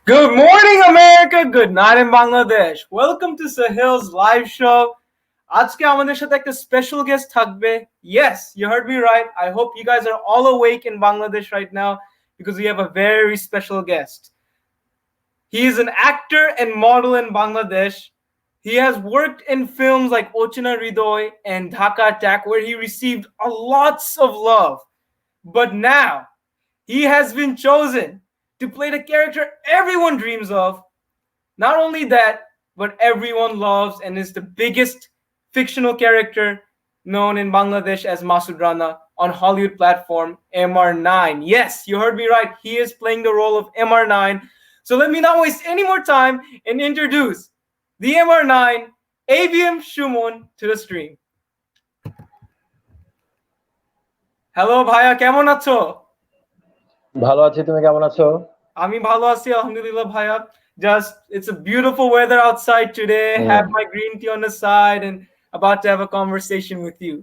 Good morning, America. Good night in Bangladesh. Welcome to Sahil's live show. আজকে আমাদের সাথে একটা স্পেশাল গেস্ট থাকবে. Yes, you heard me right. I hope you guys are all awake in Bangladesh right now because we have a very special guest. He is an actor and model in Bangladesh. He has worked in films like Ochena Hridoy and Dhaka Attack, where he received a lots of love. But now he has been chosen to play the character everyone dreams of. Not only that, but everyone loves and is the biggest fictional character known in Bangladesh as Masud Rana on Hollywood platform MR9. Yes, you heard me right. He is playing the role of MR9. So let me not waste any more time and introduce the MR9 ABM SUMON to the stream. Hello, ভাইয়া কেমন আছো? ভালো আছি, তুমি কেমন আছো? আমি ভালো আছি আলহামদুলিল্লাহ ভাইয়া. Just it's a beautiful weather outside today. Have my green tea on the side and about to have a conversation with you.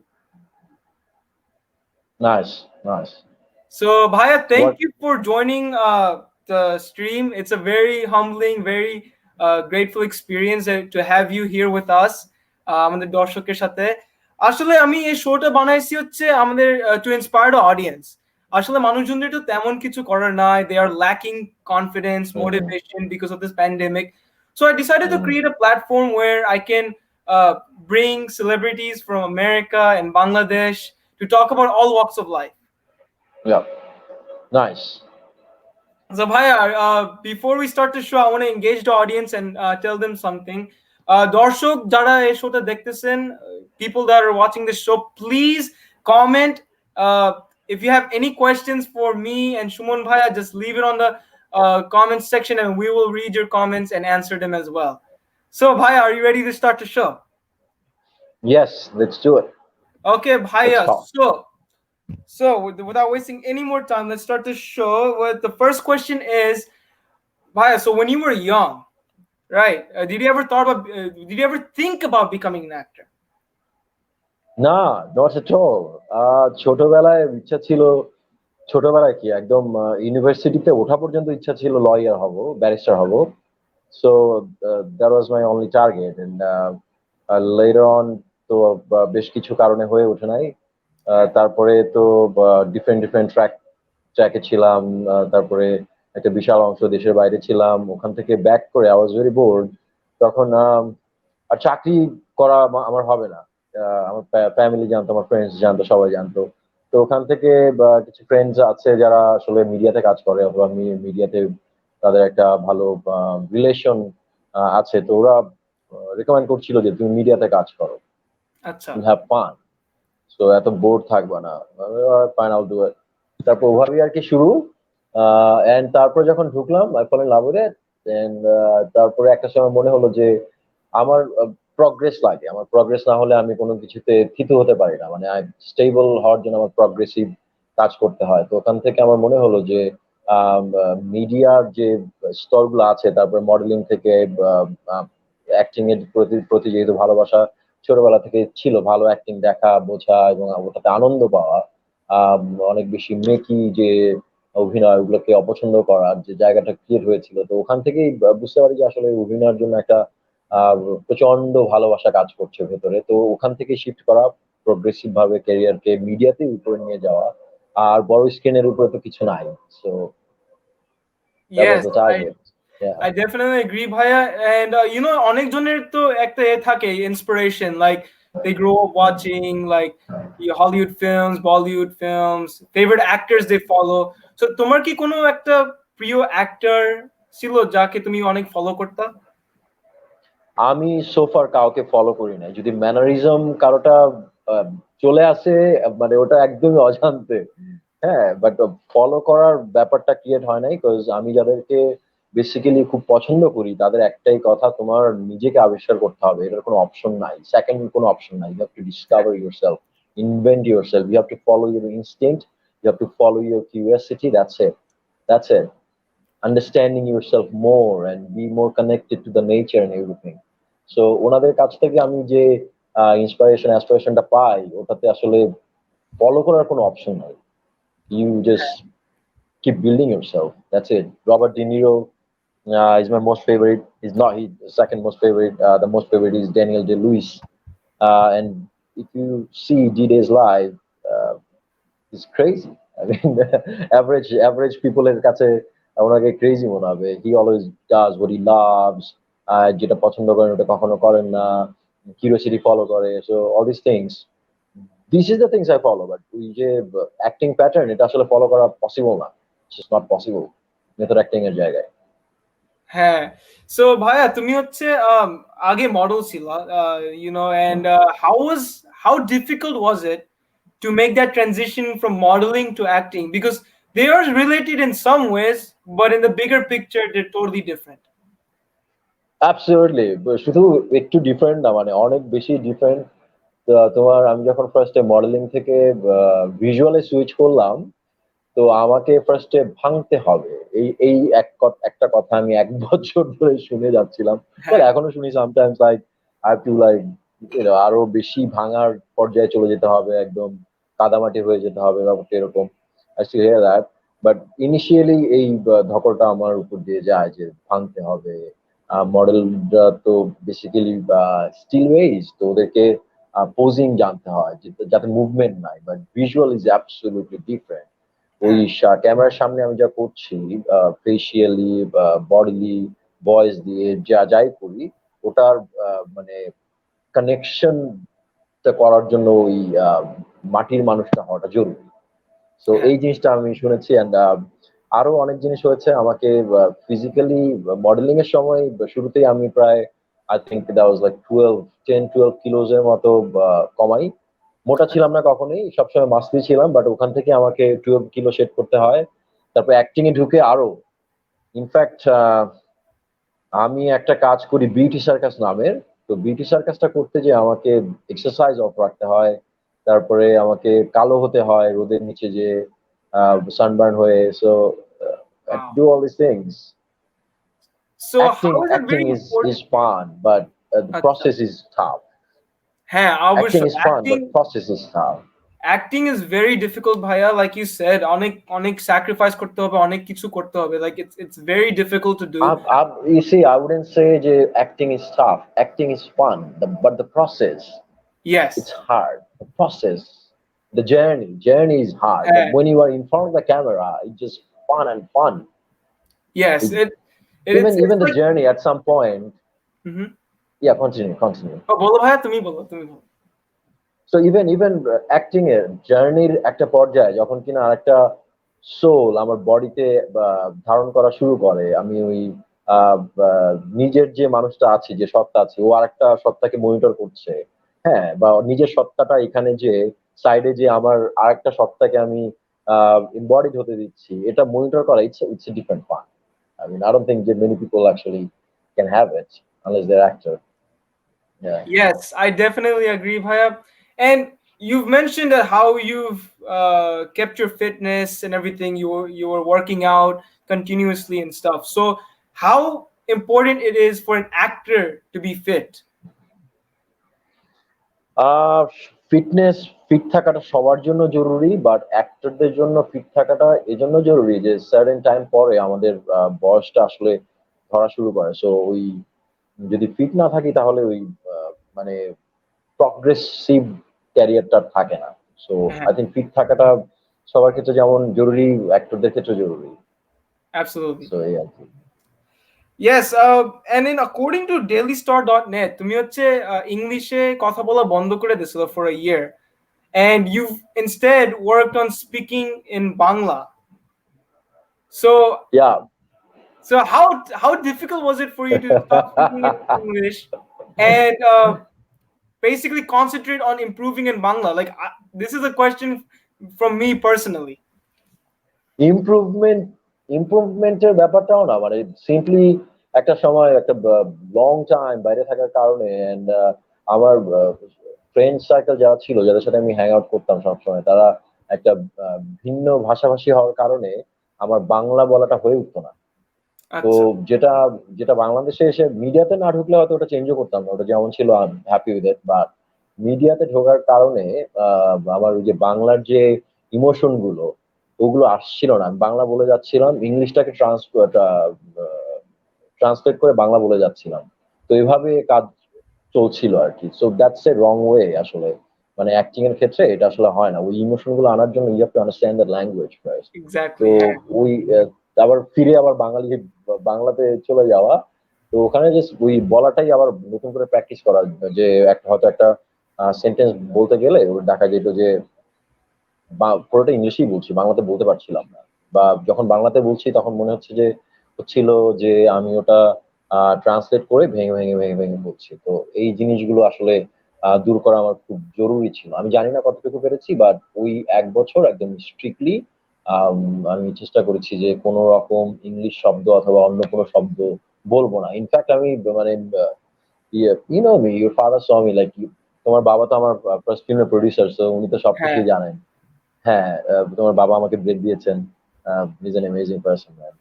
Nice. So Bhaiya, thank What? you for joining the stream. It's a very humbling, very grateful experience to have you here with us. আমাদের দর্শকের সাথে আসলে আমি এই শোটা বানাইছি হচ্ছে আমাদের টু ইন্সপায়ার দ্য অডিয়েন্স. আসলে মানুষজনদের তো তেমন কিছু করার নাই. They are lacking confidence, motivation because of this pandemic. So I decided to create a platform where I can bring celebrities from America and Bangladesh to talk about all walks of life. Yeah. Nice. So Bhaiya, before we start the show, I want to engage the audience and tell them something. দর্শক যারা এই শোটা দেখতেছেন, people that are watching this show, please comment. If you have any questions for me and Shumon Bhaiya, just leave it on the comments section and we will read your comments and answer them as well. So Bhaiya, are you ready to start the show? Yes, let's do it. Okay, Bhaiya. Let's talk. So without wasting any more time, let's start the show. With the first question is, Bhaiya, so when you were young, right? Did you ever think about becoming an actor? না, not at all. ছোটবেলায় ইচ্ছা ছিল, ছোটবেলায় কি একদম ইউনিভার্সিটিতে ওঠা পর্যন্ত ইচ্ছা ছিল লয়ার হব, ব্যারিস্টার হব. So that was my only target, and later on তো বেশ কিছু কারণে হয়ে ওঠে নাই. তারপরে তো ডিফারেন্ট ট্র্যাকে ছিলাম. তারপরে একটা বিশাল অংশ দেশের বাইরে ছিলাম. ওখান থেকে ব্যাক করে আই ওয়াজ ভেরি বোর্ড. তখন আর চাকরি করা আমার হবে না. আমার ফ্যামিলি জানতো, আমার ফ্রেন্ডস জানতো, সবাই জানতো. তো ওখান থেকে কিছু ফ্রেন্ডস আছে যারা আসলে মিডিয়াতে কাজ করে অথবা মিডিয়াতে তাদের একটা ভালো রিলেশন আছে. তো ওরা রেকমেন্ড করছিল যে তুমি মিডিয়াতে কাজ করো, আচ্ছা, হ্যাভ ফান, সো এত বোর্ড থাকবে না. ফাইন, আইল ডু ইট. তারপর ওভাবেই আর কি শুরু. এন্ড তারপর যখন ঢুকলাম I fall in love with it. And তারপরে একটা সময় মনে হলো যে আমার প্রগ্রেস লাগে. আমার প্রগ্রেস না হলে আমি কোনো কিছুতে থিতু হতে পারি না. মানে স্টেবল হওয়ার জন্য আমার প্রগ্রেসিভ কাজ করতে হয়. তো ওখান থেকে আমার মনে হলো যে মিডিয়ার যে স্তরগুলো আছে, তারপরে মডেলিং থেকে অ্যাক্টিং এর প্রতি যেহেতু ভালোবাসা ছোটবেলা থেকে ছিল, ভালো অ্যাক্টিং দেখা, বোঝা এবং ওটাতে আনন্দ পাওয়া, অনেক বেশি মেকি যে অভিনয়, ওগুলোকে অপছন্দ করার যে জায়গাটা ক্রিয়েট হয়েছিল. তো ওখান থেকেই বুঝতে পারি যে আসলে অভিনয়ের জন্য একটা প্রচন্ড ভালোবাসা কাজ করছে ভেতরে. তো ওখান থেকে শিফট করা, প্রোগ্রেসিভ ভাবে ক্যারিয়ারকে মিডিয়াতে উপরে নিয়ে যাওয়া. আর বড় স্ক্রিনের উপরে তো কিছু নাই. So that was yes, the target. I definitely agree, Bhaiya. And you know, অনেক জনের তো একটা থাকে inspiration, like they grow up watching like Hollywood films, Bollywood films, favorite actors they follow. So তোমার কি কোনো একটা প্রিয় actor ছিল যাকে তুমি অনেক ফলো করতা? আমি সোফার কাউকে ফলো করি না. যদি ম্যানারিজম কারোটা আহ, চলে আসে, মানে ওটা একদমই অজান্তে. হ্যাঁ, বাট ফলো করার ব্যাপারটা ক্রিয়েট হয় নাই. বিকজ আমি যাদেরকে বেসিক্যালি খুব পছন্দ করি তাদের একটাই কথা, তোমার নিজেকে আবিষ্কার করতে হবে. এটার কোনো অপশন নাই, সেকেন্ড কোনো অপশন নাই. You have to discover yourself, invent yourself, you have to follow your instinct, you have to follow your curiosity. That's it. Understanding yourself more and be more connected to the nature and everything. So ওনাদের কাছ থেকে আমি যে inspiration অ্যাসপিরেশনটা পাই, ওটাতে আসলে follow করার কোনো option নাই. You just keep building yourself. That's it. Robert De Niro, He's my most favorite. He's not. He's the second most favorite. The most favorite is Daniel De Luis. And if you see D-Day's live, uh, it's crazy. I mean, average people এর কাছে ওনাকে crazy মনে হবে. He always does what he loves. যেটা পছন্দ করেন ওটা কখনো করেন না. Curiosity follow করে. So all these things. This is the things I follow. But ওই যে acting pattern এটা আসলে follow করা possible না. It's just not possible. Method acting এর জায়গায়. হ্যাঁ, সো ভাইয়া তুমি হচ্ছে আগে মডেল ছিল, and how difficult was it to make that transition from modeling to acting, because they are related in some ways but in the bigger picture they're totally different. Absolutely, শুধু একটু different না, মানে অনেক বেশি different. তোমার আমি যখন ফার্স্টে মডেলিং থেকে ভিজুয়ালে সুইচ করলাম, তো আমাকে ফার্স্টে ভাঙতে হবে। এই এই একটা কথা আমি 1 বছর ধরে শুনে যাচ্ছিলাম। হ্যাঁ, এখনো শুনি sometimes, like I to like আরো বেশি ভাঙার পর্যায়ে চলে যেতে হবে, একদম কাদামাটি হয়ে যেতে হবে, ব্যাপারটা এরকম। I still hear that. But initially এই ধকলটা আমার উপর দিয়ে যায় যে ভাঙতে হবে। মডেলরা তো বেসিক্যালি স্টিল ওয়েজ, তো ওদেরকে পোজিং জানতে হয় যাতে মুভমেন্ট নাই, but visual is absolutely different. ওই হ্যাঁ, ক্যামেরার সামনে আমি যা করছি, ফেসিয়ালি বা বডিলি ভয়েস দিয়ে যাই করি, ওটার মানে কানেকশন করার জন্য ওই মাটির মানুষটা হওয়াটা জরুরি। সো হ্যাঁ, এই জিনিসটা আমি শুনেছি। অ্যান্ড আরো অনেক জিনিস হয়েছে আমাকে ফিজিক্যালি মডেলিং এর সময়। শুরুতেই আমি প্রায় I think that was like 10-12 কিলোজ এর মতো কমাই। মোটা ছিলাম না কখনোই, সবসময় মাসলি ছিলাম, বাট ওখান থেকে আমাকে 12 কিলো শেড করতে হয়। তারপর অ্যাক্টিং এ ঢুকে আরো। ইনফ্যাক্ট আমি একটা কাজ করি বিউটি সার্কাস নামের। তো বিউটি সার্কাসটা করতে যে আমাকে এক্সারসাইজ অফ রাখতে হয়, তারপরে আমাকে কালো হতে হয় রোদের নিচে যে সানবার্ন হয়ে। So wow. Do all this things. So acting how is it acting very is important? Fun, but the আচ্ছা, প্রসেস ইজ টাফ। হ্যাঁ অ্যাক্টিং অবশ্যই is fun, but acting process is tough. acting is very difficult ভাইয়া, like you said, অনেক অনেক sacrifice করতে হবে, অনেক কিছু করতে হবে, like it's very difficult to do. You see, I wouldn't say that acting is tough. Acting is fun, but the process, it's Yes. hard. The process, the journey is hard. But হ্যাঁ, when you are in front of the camera, it's just fun and fun. yes, It, it's even the like journey at some point. Hmm. Yeah, continue. বলো ভাইয়া, তুমি বলো। So even acting এর জার্নির একটা পর্যায়ে যখন কিনা আরেকটা সোল আমার বডিতে ধারণ করা শুরু করে, আমি ওই নিজের যে মানুষটা আছে, যে সত্তা আছে, ও আরেকটা সত্তাকে মনিটর করছে। হ্যাঁ, বা নিজের সত্তাটা এখানে যে সাইডে যে আমার আরেকটা সত্তাকে আমি এমবডিড হতে দিচ্ছি, এটা মনিটর করা, it's a different fun. I mean, I don't think that many people actually can have it unless they're actor. Yeah. Yes, I definitely agree, Bhaya. And you've mentioned that how you've kept your fitness and everything. You were working out continuously and stuff. So how important it is for an actor to be fit? Ah fitness, fit থাকাটা সবার জন্য জরুরি, but অ্যাক্টরদের জন্য fit থাকাটা এজন্য জরুরি যে certain time পরে আমাদের বয়সটা আসলে ধরা শুরু করে। সো ওই যদি ফিট না থাকি তাহলে ওই মানে প্রগ্রেসিভ ক্যারিয়ারটা থাকে না। সো আই থিঙ্ক ফিট থাকাটা সবার ক্ষেত্রে যেমন জরুরি, অ্যাক্টরদের ক্ষেত্রে জরুরি। Absolutely. সো এই আর কি। Yes, and in according to dailystar.net, তুমি হচ্ছে ইংলিশে কথা বলা বন্ধ করে দিছিল for a year, and you've instead worked on speaking in Bangla. So yeah. So how difficult was it for you to stop speaking in English and basically concentrate on improving in Bangla? Like this is a question from me personally. Improvement, ইমপ্রুভমেন্টের ব্যাপারটাও না, মানে simply একটা সময় একটা long time বাইরে থাকার কারণে and, আমার ফ্রেন্ড সার্কেল যারা ছিল, যাদের সাথে আমি হ্যাং আউট করতাম সবসময়, তারা একটা ভিন্ন ভাষাভাষী হওয়ার কারণে আমার বাংলা বলাটা হয়ে উঠতো না। তো আচ্ছা, যেটা যেটা বাংলাদেশে এসে মিডিয়াতে না ঢুকলে হয়তো ওটা চেঞ্জও করতাম না, ওটা যেমন ছিল I am happy with it. But মিডিয়াতে ঢোকার কারণে আমার ওই যে বাংলার যে ইমোশন গুলো, ওগুলো আসছিল না। আমি বাংলা বলে যাচ্ছিলাম, ইংলিশটাকে ট্রান্সফার ট্রান্সলেট করে বাংলা বলে যাচ্ছিলাম। তো এভাবে কাজ চলছিল আর কি। So that's a wrong way আসলে। মানে অ্যাক্টিং এর ক্ষেত্রে এটা আসলে হয় না। ওই ইমোশন গুলো আনার জন্য you have to understand the language first. তো এক্স্যাক্টলি, হ্যাঁ। ওই আবার ফিরে আবার বাংলাতে চলে যাওয়া। তো ওখানে যে ওই বলাটাই আবার নতুন করে প্র্যাকটিস করা, যে একটা হয়তো একটা সেন্টেন্স বলতে গেলে ওর দেখা যেত যে পুরোটা ইংলিশেই বলছি, বাংলাতে বলতে পারছিলাম না। বা যখন বাংলাতে বলছি তখন মনে হচ্ছে যে হচ্ছিল যে আমি ওটা ট্রান্সলেট করে ভেঙে ভেঙে ভেঙে ভেঙে বলছি। তো এই জিনিসগুলো আসলে দূর করা আমার খুব জরুরি ছিল। আমি জানি না কতটুকু পেরেছি, বাট ওই 1 বছর একদম স্ট্রিক্টলি আমি চেষ্টা করেছি যে কোনো রকম ইংলিশ শব্দ অথবা অন্য কোনো শব্দ বলবো না। ইনফ্যাক্ট আমি মানে you know me, your father saw me like, তোমার বাবা তো আমার ফার্স্ট ফিল্মের প্রডিউসার, সো উনি তো হ্যাঁ। সবকিছুই জানেন। হ্যাঁ, তোমার বাবা আমাকে ব্রেক দিয়েছেন। Is an amazing person man.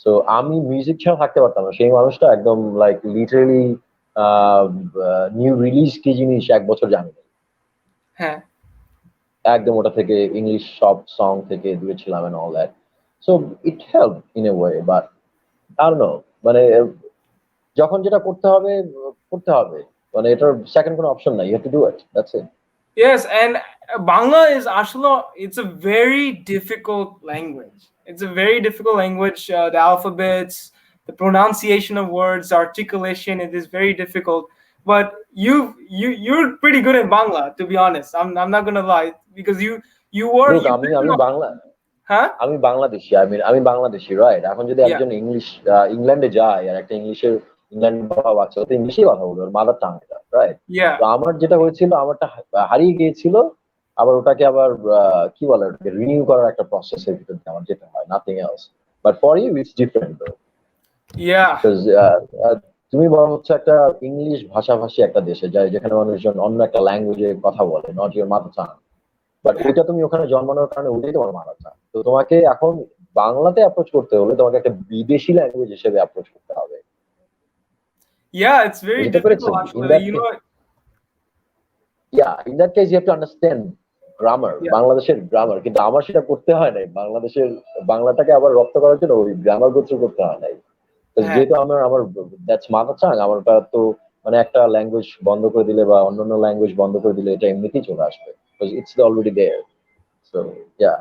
So আমি মিউজিক ছাড়া থাকতে পারতাম না। সেই মানুষটা একদম লাইক লিটারেলি নিউ রিলিজ কি জিনিস 1 বছর জানি না। হ্যাঁ। একদম ওটা থেকে ইংলিশ সব সং থেকে দূরে ছিলাম and all that. So it help in a way, but I don't know, মানে যখন যেটা করতে হবে করতে হবে। মানে এটার সেকেন্ড কোনো অপশন নাই, you have to do it, that's it. Yes, and Bangla is actually it's a very difficult language. It's a very difficult language. The alphabets, the pronunciation of words, articulation, it is very difficult. But you're pretty good in Bangla, to be honest. I'm not gonna lie because you were look, you আমি lived আমি in Bangla huh? আমি বাংলাদেশী, আমি Bangladeshi, right? এখন যদি Yeah, একজন ইংল্যান্ডে যায় আর একটা ইংল্যান্ডে বাবা আছে, ও তো ইংলিশেই কথা বলবে, ওর মাদার টাং এটা, রাইট? yeah. তো আমার যেটা হয়েছিল, আমারটা হারিয়ে গিয়েছিল। আবার ওটাকে আবার কি বলে, ওটাকে রিনিউ করার একটা প্রসেসের ভিতর দিয়ে আমার যেতে হয়, nothing else. But for you it's different, Yeah. Because তুমি বলো হচ্ছে একটা ইংলিশ ভাষাভাষী একটা দেশে যায়, যেখানে মানুষজন অন্য একটা ল্যাঙ্গুয়েজে কথা বলে, not your mother tongue. But ওইটা তুমি ওখানে জন্মানোর কারণে ওইটাই তোমার মারা যায়। তো তোমাকে এখন বাংলাতে অ্যাপ্রোচ করতে হলে তোমাকে একটা বিদেশি ল্যাঙ্গুয়েজ হিসেবে অ্যাপ্রোচ করতে হবে। Yeah, it's very বুঝতে difficult পেরেছেন? In actually. That in that case you have to understand grammar, Yeah. বাংলাদেশের গ্রামার। কিন্তু আমার সেটা করতে হয় নাই। বাংলাদেশের বাংলাটাকে আবার রপ্ত করার জন্য ওই গ্রামার গোত্র করতে হয় নাই। হ্যাঁ। যেহেতু আমার দ্যাটস মাদার টাং, আমার ওটা তো মানে একটা ল্যাঙ্গুয়েজ বন্ধ করে দিলে বা অন্যান্য ল্যাঙ্গুয়েজ বন্ধ করে দিলে এটা এমনিতেই চলে আসবে, it's already there. So yeah.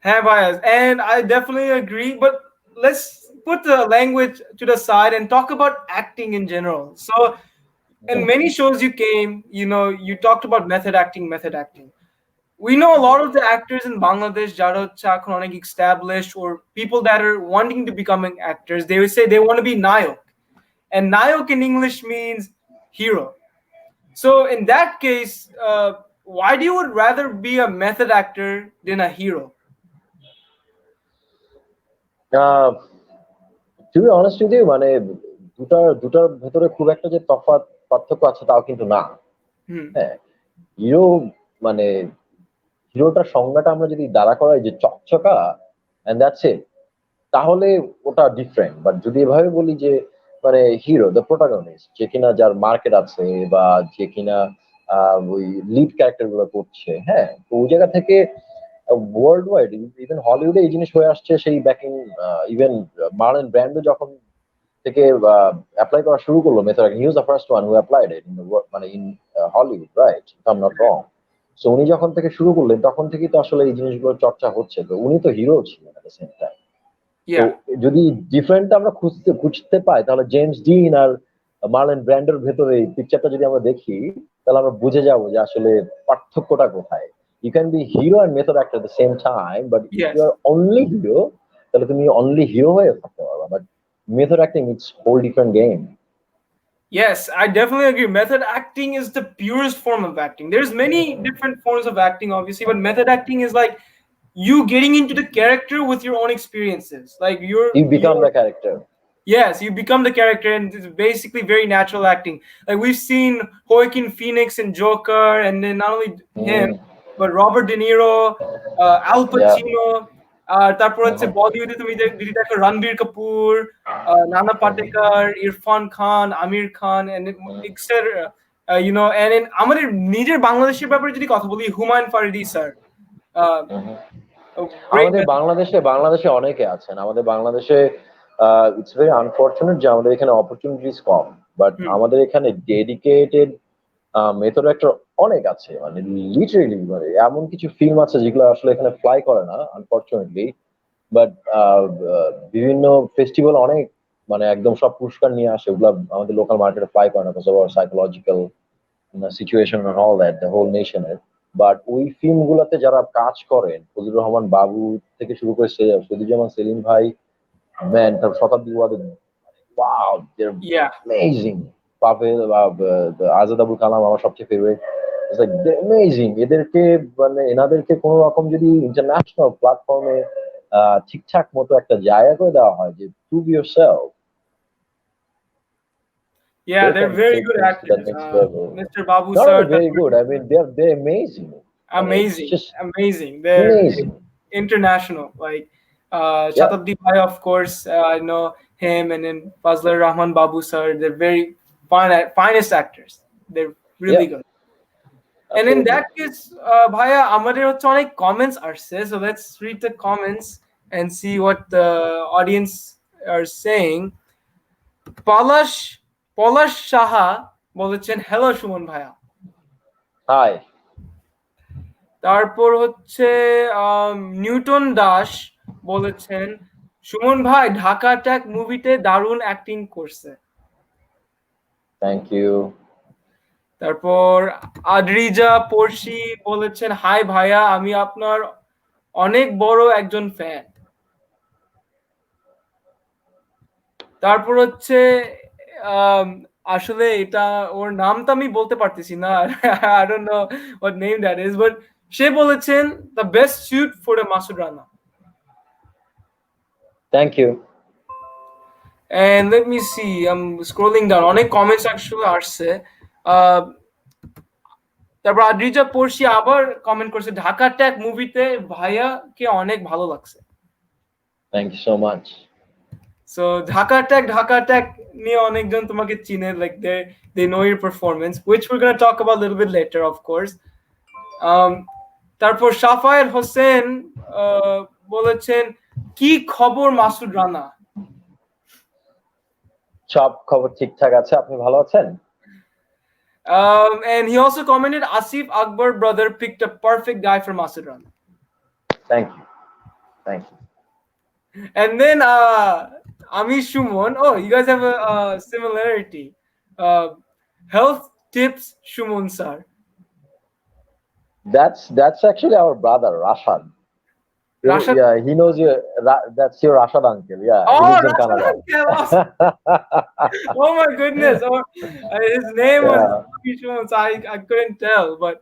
Have bias, and I definitely agree. But let's put the language to the side and talk about acting in general. So, in many shows you came, you talked about method acting, method acting. We know a lot of the actors in Bangladesh, Jaro Chakronik established, or people that are wanting to becoming actors, they would say they want to be Nayok. And Nayok in English means hero. So in that case, why do you would rather be a method actor than a hero? To be honest with you, মানে দুটার ভেতরে খুব একটা যে তফাৎ পার্থক্য আছে তাও কিন্তু না। Hmm. হ্যাঁ, হিরো মানে হিরোটার সংজ্ঞাটা আমরা যদি দাঁড়া করাই যে চকচকা এন্ড দ্যাটস ইট, তাহলে ওটা ডিফারেন্ট। বাট যদি এভাবে বলি যে মানে হিরো দ্য প্রোটাগনিস্ট, যে কিনা যার মার্কেট আছে বা যে কিনা ওই লিড ক্যারেক্টার গুলো করছে, হ্যাঁ, তো ওই জায়গা থেকে ওয়ার্ল্ড ওয়াইড, ইভেন হলিউডে এই জিনিস হয়ে আসছে। সেই ব্যাকিং ইভেন মার্লন ব্র্যান্ডো যখন থেকে অ্যাপ্লাই করা শুরু করলো method, he was the first one who applied it in মানে in Hollywood, right? If I am not wrong. So উনি যখন থেকে শুরু করলেন তখন থেকেই তো আসলে এই জিনিসগুলো চর্চা হচ্ছে। তো উনি তো হিরো ছিলেন এট দ্য সেম টাইম। তো Yeah. যদি ডিফারেন্ট আমরা খুঁজতে পাই, তাহলে জেমস ডিন আর মার্লন ব্র্যান্ডোর ভেতরে এই পিকচারটা যদি আমরা দেখি, তাহলে আমরা বুঝে যাবো যে আসলে পার্থক্যটা কোথায়। You can be hero and method actor at the same time, but if you Yes. আর অনলি হিরো, তাহলে তুমি অনলি হিরো হয়ে থাকতে পারবা। But method acting it's whole different game. Yes, I definitely agree. Method acting is the purest form of acting. There's many different forms of acting, obviously, but method acting is like you getting into the character with your own experiences. Like you become you're the character. yes, you become the character, and it's basically very natural acting. Like we've seen Joaquin Phoenix in Joker, and then not only him, but Robert De Niro, Al Pacino. তারপর হচ্ছে বলিউডে তুমি যদি দেখো রণবীর কাপুর, নানা পাটেকর, ইরফান খান, Aamir Khan, and etc. And in আমাদের নিজের বাংলাদেশের ব্যাপারে যদি কথা বলি, হুমায়ুন ফারিদি স্যার, great আমাদের method. বাংলাদেশে অনেকে আছেন। আমাদের বাংলাদেশে ইটস ভেরি আনফর্চুনেট যে আমাদের এখানে অপরচুনিটিস কম, বাট হুম, আমাদের এখানে ডেডিকেটেড মেথড অ্যাক্টর অনেক আছে, মানে লিটারেলি মানে এমন কিছু ফিল্ম আছে যেগুলো আসলে এখানে ফ্লাই করে না আনফর্চুনেটলি, বাট বিভিন্ন ফেস্টিভ্যাল অনেক মানে একদম সব পুরস্কার নিয়ে আসে, ওগুলা আমাদের লোকাল মার্কেটে ফ্লাই করে না, because of psychological situation and all that the whole নেশনের। বাট ওই ফিল্মগুলোতে যারা কাজ করেন, ফজলুর রহমান বাবু থেকে শুরু করে সৈদুজ্জামান সেলিম ভাই, ম্যান, তার Shatabdi Wadud, wow they're yeah. amazing. Pavel Azad Abul Kalam আমার সবচেয়ে ফেভারিট। It's like amazing. এদেরকে মানে এনাদেরকে কোনো রকম যদি ইন্টারন্যাশনাল প্ল্যাটফর্মে ঠিকঠাক মতো একটা জায়গা করে দেওয়া হয় যে prove your self, Yeah, they they're can very take good things to the actors. next level. Mr. Babu Not only sir, very good, I mean they're amazing. And it's amazing, just amazing. They're amazing. international. Like Yeah, Shatabdi Bhai, of course, I know him, and then Fazlur Rahman Babu sir. They're very finest actors. They're yeah, really good. And in absolutely. that case, Bhaiya, আমাদের হচ্ছে অনেক comments আসছে. So let's read the comments and see what the audience are saying. পলাশ পলাশ সাহা বলেছেন hello Suman ভাইয়া। Hi, তারপর হচ্ছে Newton Das বলেছেন সুমন ভাই ঢাকা অ্যাটাক মুভিতে দারুণ অ্যাক্টিং করছে। thank you. তারপর আদ্রিজা পড়শি বলেছেন হাই ভাইয়া, আমি আপনার অনেক বড় একজন ফ্যান। তারপর হচ্ছে আম, আসলে এটা ওর নামটা আমি বলতে পারতেছি না। I don't know what name that is, but সে বলেছেন the best shoot for the Masud Rana. Thank you. And let me see, I'm scrolling down, অনেক কমেন্টস অ্যাকচুয়ালি আসছে। আহ, তারপর আদ্রিজা পড়শি আবার কমেন্ট করছে ঢাকা ট্যাগ মুভিতে ভাইয়া কে অনেক ভালো লাগছে। Thank you so much. So Dhaka tag নিয়ে অনেকজন তোমাকে চিনে, like they know your performance, which we're going to talk about a little bit later, of course. um, তারপর সাফায়ের হোসেন আহ, বলেছেন কি খবর মাসুদ রানা। সব খবর ঠিকঠাক আছে, আপনি ভালো আছেন? And he also commented Asif Akbar brother picked a perfect guy for Masud Rana. Thank you. Thank you. And then Ami Shumon, oh, you guys have a similarity. uh, Health tips Shumon sir. That's actually our brother Rashad. Rashad. Yeah, he knows you. That's your Rashad uncle. Yeah, he Oh, lives in Rashad Canada. uncle. Oh my goodness. Oh, his name was Yeah, Ami Shumon, so I couldn't tell, but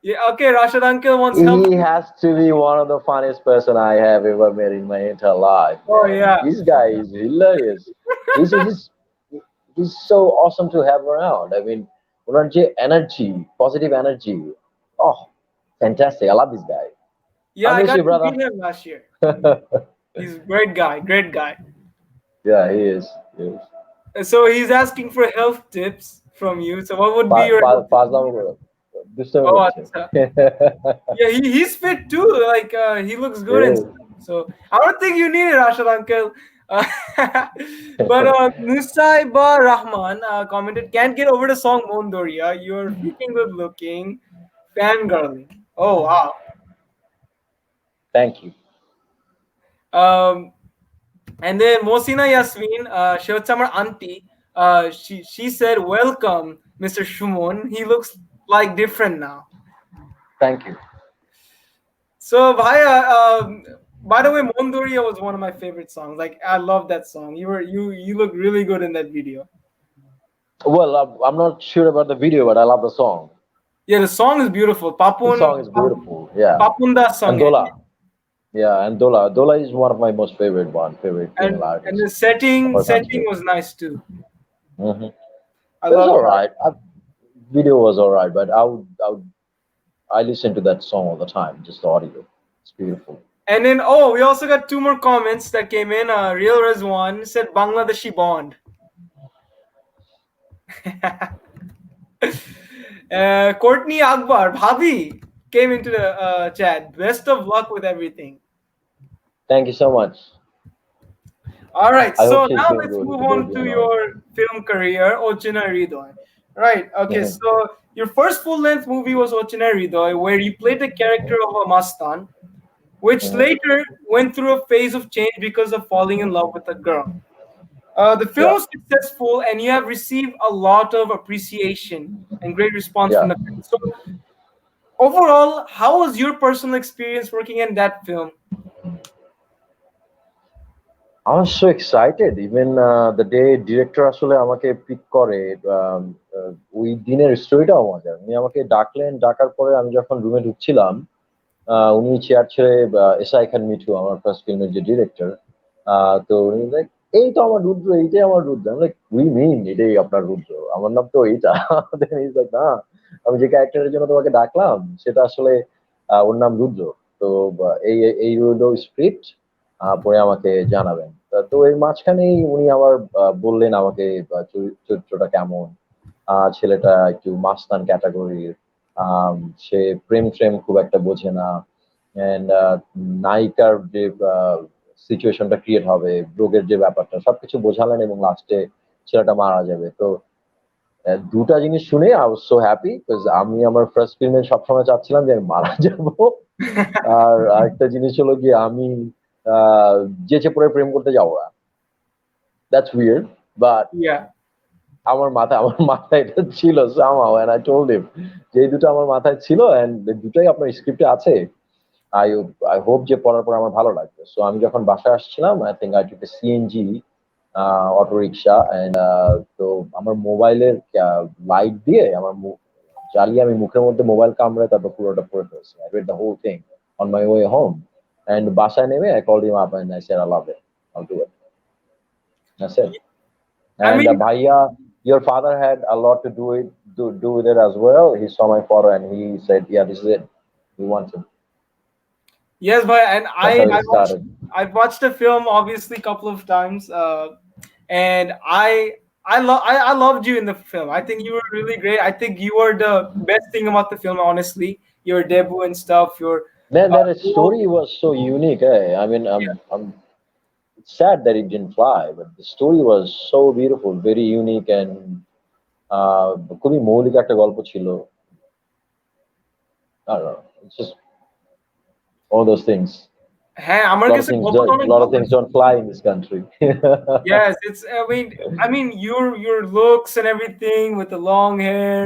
yeah, okay, Rashad uncle wants help. he has to be one of the funniest person I have ever met in my entire life, Oh man. yeah. This guy is hilarious. He's he's he's so awesome to have around. I mean, energy, positive energy. Oh, fantastic! I love this guy. Yeah, I I miss got you, to brother. meet him last year. He's a great guy, great guy. Yeah, he is. He is. So he's asking for health tips from you. So what would be your health tips? Fazla দুষ্টামি Oh, করছে। acha. Yeah, he's fit too. Like he looks good and Yes. stuff. So I don't think you need it, Rashad uncle. Uh, but Nusaiba Rahman commented, "Can't get over the song Mondoria. You're freaking good looking, fangirling." Oh wow. Thank you. Um, and then Mosina Yasmin, she was our auntie. She said, "Welcome, Mr. Shumon. He looks like different now." Thank you. So, Bhaiya, by the way, Mondoria was one of my favorite songs. Like, I love that song. You look really good in that video. Well, I'm not sure about the video, but I love the song. Yeah, the song is beautiful. The song is beautiful. Yeah. Papunda's song. And Dola. Yeah, and Dola. Dola is one of my most favorite female And artists the of our setting country. was nice too. Hmm. I It was love all that. right. Video was all right, but I listen to that song all the time. Just the audio. It's beautiful. And then we also got two more comments that came in. Real Rizwan said Bangladeshi Bond. Courtney Akbar, Bhabi, came into the chat. Best of luck with everything. Thank you so much. All right, I hope so she's now doing let's good. move Good, on you to know. your film career, Ochena Hridoy. Right, okay, Mhm. so your first full length movie was Ochena Hridoy, where you played the character of a Mastan, which Mhm. later went through a phase of change because of falling in love with a girl. The film Yeah, was successful, and you have received a lot of appreciation and great response from yeah. the fans. So, overall, how was your personal experience working in that film? I was so excited. Even the day director আসলে আমাকে pick করে, um, ওই দিনের স্টোরিটাও মজার। উনি আমাকে ডাকলেন, ডাকার পরে আমি যখন রুমে ঢুকছিলাম, উনি চেয়ার ছেড়ে এসআই খান মিঠু আমার ফার্স্ট ফিল্মের যে ডিরেক্টর, তো উনি লাইক, এই তো আমার রুদ্র, এইটাই আমার রুদ্র। আমি লাইক, উই মিন এটাই আপনার রুদ্র, আমার নাম তো এইটা। Then he's like, না, আমি যে ক্যারেক্টারের জন্য তোমাকে ডাকলাম সেটা আসলে ওর নাম রুদ্র। তো এই এই রইল স্ক্রিপ্ট, পরে আমাকে জানাবেন। তো এর মাঝখানেই উনি আবার বললেন আমাকে চরিত্রটা কেমন, ছেলেটা একটু মাস্তান ক্যাটাগরির, আম, সে প্রেম প্রেম খুব একটা বোঝে না, এন্ড নায়িকার যে সিচুয়েশনটা ক্রিয়েট হবে, রোগের যে ব্যাপারটা, সবকিছু বোঝালেন এবং লাস্টে ছেলেটা মারা যাবে। তো দুটা জিনিস শুনে I was so happy, because আমি আমার ফার্স্ট ফিল্মে সবসময় চাচ্ছিলাম যে আমি মারা যাব। আর আরেকটা জিনিস হলো গিয়ে আমি আহ যেচে পড়ে প্রেম করতে যাবো না। That's weird, but Yeah. আমার মাথায় এটা ছিল somehow, and I told him যে এই দুটো আমার মাথায় ছিল, and দুটোই আপনার স্ক্রিপ্টে আছে। আই আই হোপ যে পড়ার পর আমার ভালো লাগবে। সো আমি যখন বাসায় আসছিলাম, I think I took a CNG auto rickshaw, and তো আমার মোবাইলের লাইট দিয়ে আমার মুখ জ্বালিয়ে আমি মুখের মধ্যে মোবাইল কামড়ে তারপর পুরোটা পড়ে ফেলছি। I read the whole thing on my way home, and বাসায় নেমে I called him up and I said I love it, I'll do it. That's it. I And mean, Bhaiya, your father had a lot to do with it as well. He saw my photo and he said, "Yeah, this is it. We want him." yes, but and That's I how I it watched started. I've watched the film obviously a couple of times, and I loved you in the film. I think you were really great. I think you were the best thing about the film, honestly. Your debut and stuff. Your Man, uh, that role- story was so unique. Eh? I mean, yeah. I'm it's sad that it didn't fly, but the story was so beautiful, very unique, and খুবই মৌলিক একটা গল্প ছিল। I don't know. It's just one of those things. হ্যাঁ আমার A lot of কাছে things গল্পটা don't. A অনেক lot of ভালো things লাগছে। don't fly in this country. Yes, it's. I mean, your looks and everything with the long hair,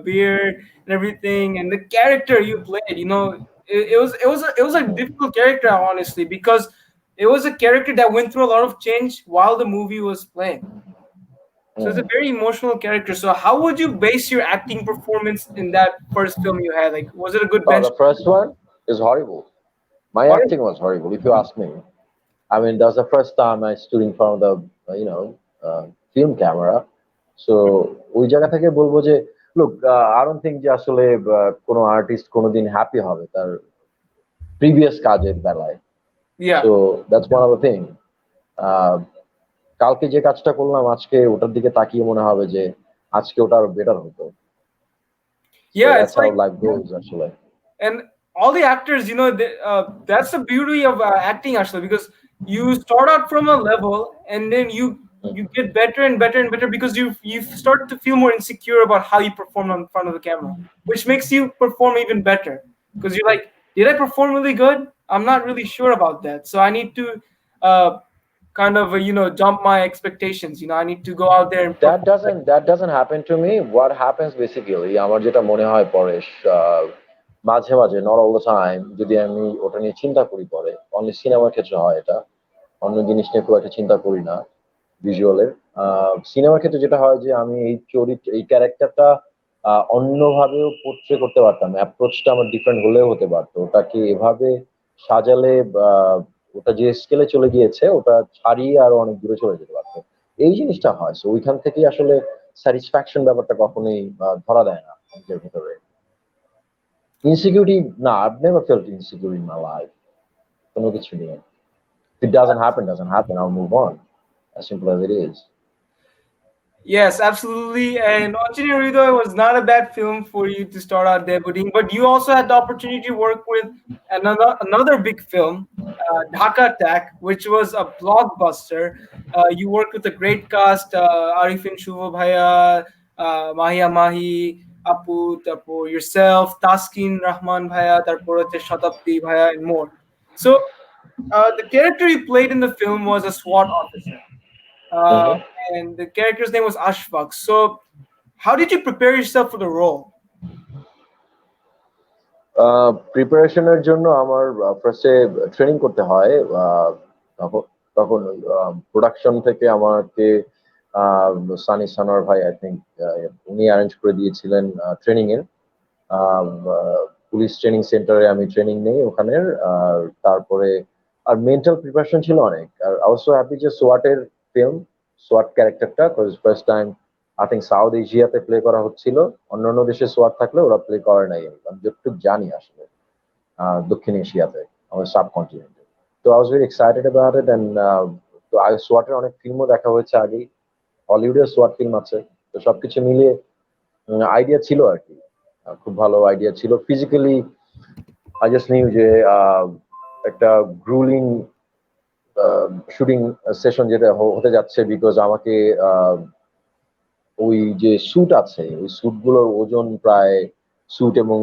beard, and everything, and the character you played. It was a difficult character, honestly, because it was a character that went through a lot of change while the movie was playing. So it's a Mm. very emotional character. So how would you base your acting performance in that first film you had? Like, was it a good Oh, the benchmark? first one is horrible. My Or acting was horrible, if you ask me. I mean, that was the first time I stood in front of the, film camera. So, ওই জায়গা থেকে বলবো যে, look, I don't think যে আসলে কোনো artist কোনোদিন happy হবে তার প্রিভিয়াস কাজের বেলায়। yeah, So, that's one of the thing. আহ, কালকে যে কাজটা করলাম আজকে ওটার দিকে তাকিয়ে মনে হবে যে আজকে ওটা আরো বেটার হতো। So, yeah. that's It's how like life goes আসলে। and all the actors, that's the beauty of acting actually, because you start out from a level and then you get better and better and better because you start to feel more insecure about how you perform in front of the camera, which makes you perform even better because you're like, did I perform really good? I'm not really sure about that, so I need to uh, kind of jump my expectations. I need to go out there and That perform. doesn't that doesn't happen to me. What happens basically, আমার যেটা মনে হয় পরেশ, মাঝে মাঝে, not all the time, যদি আমি ওটা নিয়ে চিন্তা করি পরে, অনলি সিনেমার ক্ষেত্রে হয় এটা, অন্য জিনিস নিয়ে খুব একটা চিন্তা করি না ভিজুয়ালের। সিনেমার ক্ষেত্রে যেটা হয় যে আমি এই ক্যারেক্টারটা অন্যভাবেও পোট্রে করতে পারতাম, অ্যাপ্রোচটা আমার ডিফারেন্ট হলেও হতে পারতো, ওটাকে এভাবে সাজালে ওটা যে স্কেলে চলে গিয়েছে ওটা ছাড়িয়ে আরো অনেক দূরে চলে যেতে পারতো। এই জিনিসটা হয়, সো ওইখান থেকেই আসলে স্যাটিসফ্যাকশন ব্যাপারটা কখনোই ধরা দেয় না নিজের ভিতরে। ইনসিকিউরিটি, না, I've never felt insecure in my life, কোনো কিছু নিয়ে। If it doesn't happen, doesn't happen, I'll move on, as simple as it is. Yes, absolutely. And Ochena Hridoy was not a bad film for you to start out debuting, but you also had the opportunity to work with another big film. Dhaka Attack, which was a blockbuster. You worked with a great cast: Arifin Shuvo Bhaiya, Mahia Mahi, Apu, Tapo, yourself, Taskin Rahman Bhaiya, তারপর হচ্ছে Shatabdi Bhaiya, and more. So, the character you played in the film was a SWAT officer, uh, Mhm. and the character's name was Ashfaq. So, how did you prepare yourself for the role? প্রিপারেশনের জন্য আমার ফার্স্টে training করতে হয়। তখন তখন production থেকে আমাকে আহ, সানি সানোয়ার ভাই আই থিঙ্ক উনি অ্যারেঞ্জ করে দিয়েছিলেন ট্রেনিং এর। পুলিশ ট্রেনিং সেন্টারে আমি ট্রেনিং নেই ওখানের। আর তারপরে আর মেন্টাল প্রিপারেশন ছিল অনেক। আর আই ওয়াজ সো হ্যাপি যে সোয়াটের ফিল্ম, সোয়াট ক্যারেক্টারটা first time I think south এশিয়াতে প্লে করা হচ্ছিল। অন্যান্য দেশে সোয়াট থাকলে ওরা প্লে করে নাই, আমি যতটুকু জানি আসলে দক্ষিণ এশিয়াতে, আমাদের সাবকন্টিনেন্টে। তো I was very excited about it. And তো সোয়াটের অনেক ফিল্মও দেখা হয়েছে আগেই, হলিউডের সোয়াট ফিল্ম আছে। তো সবকিছু মিলিয়ে আইডিয়া ছিল আর কি। খুব ভালো আইডিয়া ছিল। ফিজিক্যালি আই জাস্ট নিউ যে একটা গ্রুলিং শুটিং সেশন যেটা হতে যাচ্ছে, বিকজ আমাকে ওই যে স্যুট আছে ওই স্যুট গুলোর ওজন প্রায়, স্যুট এবং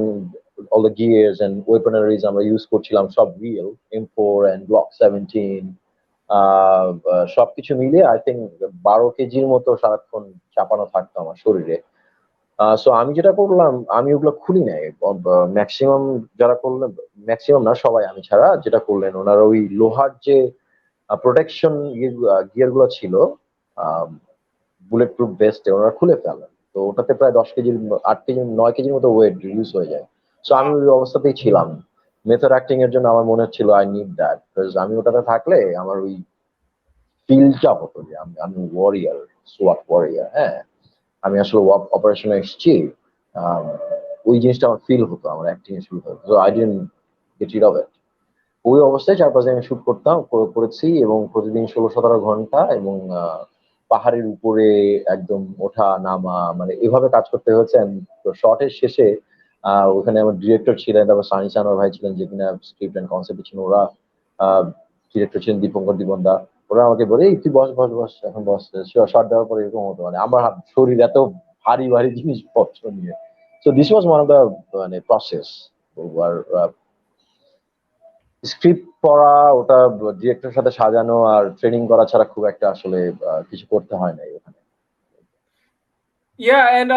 অল দ্য গিয়ার্স এন্ড ওয়েপনারিজ আমরা ইউজ করছিলাম সব রিয়েল M4 এন্ড গ্লক 17। সবকিছু মিলিয়ে আই থিঙ্ক 12 কেজির মতো সারাক্ষণ চাপানো থাকতো আমার শরীরে। সো আমি যেটা করলাম, আমি ওগুলো খুলি নাই। ম্যাক্সিমাম যারা করলেন, ম্যাক্সিমাম না সবাই আমি ছাড়া যেটা করলেন, ওনারা ওই লোহার যে প্রোটেকশন গিয়ার গুলো ছিল বুলেট প্রুফ ভেস্টে, ওনারা খুলে ফেলেন। তো ওটাতে প্রায় 10 কেজির, 8 কেজি, 9 কেজির মতো ওয়েট রিডিউস হয়ে যায়। সো আমি ওই অবস্থাতেই ছিলাম। মেথড অ্যাক্টিং এর জন্য আমার মনে হচ্ছিল আই নিড দ্যাট, বিকজ আমি ওটাতে থাকলে আমার ওই ফিলটা হতো যে আমি ওয়ারিয়ার, সোয়াট ওয়ারিয়ার। হ্যাঁ, আমি আসলে অপারেশনে এসেছি। আম, ওই জিনিসটা আমার ফিল হতো, আমার অ্যাক্টিং এ ফিল হতো। So I didn't get rid of it. ওই অবস্থায় 4-5 দিন আমি শুট করতাম, করেছি, এবং প্রতিদিন 16-17 ঘন্টা, এবং পাহাড়ের উপরে একদম ওঠা নামা, মানে এভাবে কাজ করতে হয়েছে। শর্টের শেষে ওখানে আমার ডিরেক্টর ছিলেন, তারপর সানি সানোয়ার ভাই ছিলেন যে কিনা স্ক্রিপ্ট অ্যান্ড কনসেপ্ট ছিলেন ওরা, ডিরেক্টর ছিলেন দীপঙ্কর দীপনদা। ওরা আমাকে বলে, এই তুই বস বস বস, এখন বস। শর্ট দেওয়ার পরে এরকম হতো, মানে আমার শরীর এত ভারী ভারী জিনিসপত্র নিয়ে। So this was one of the মানে প্রসেস। আর স্ক্রিপ্ট পড়া, ওটা ডিরেক্টরের সাথে সাজানো আর ট্রেনিং করা ছাড়া খুব একটা আসলে কিছু করতে হয় নাই ওখানে। Yeah, and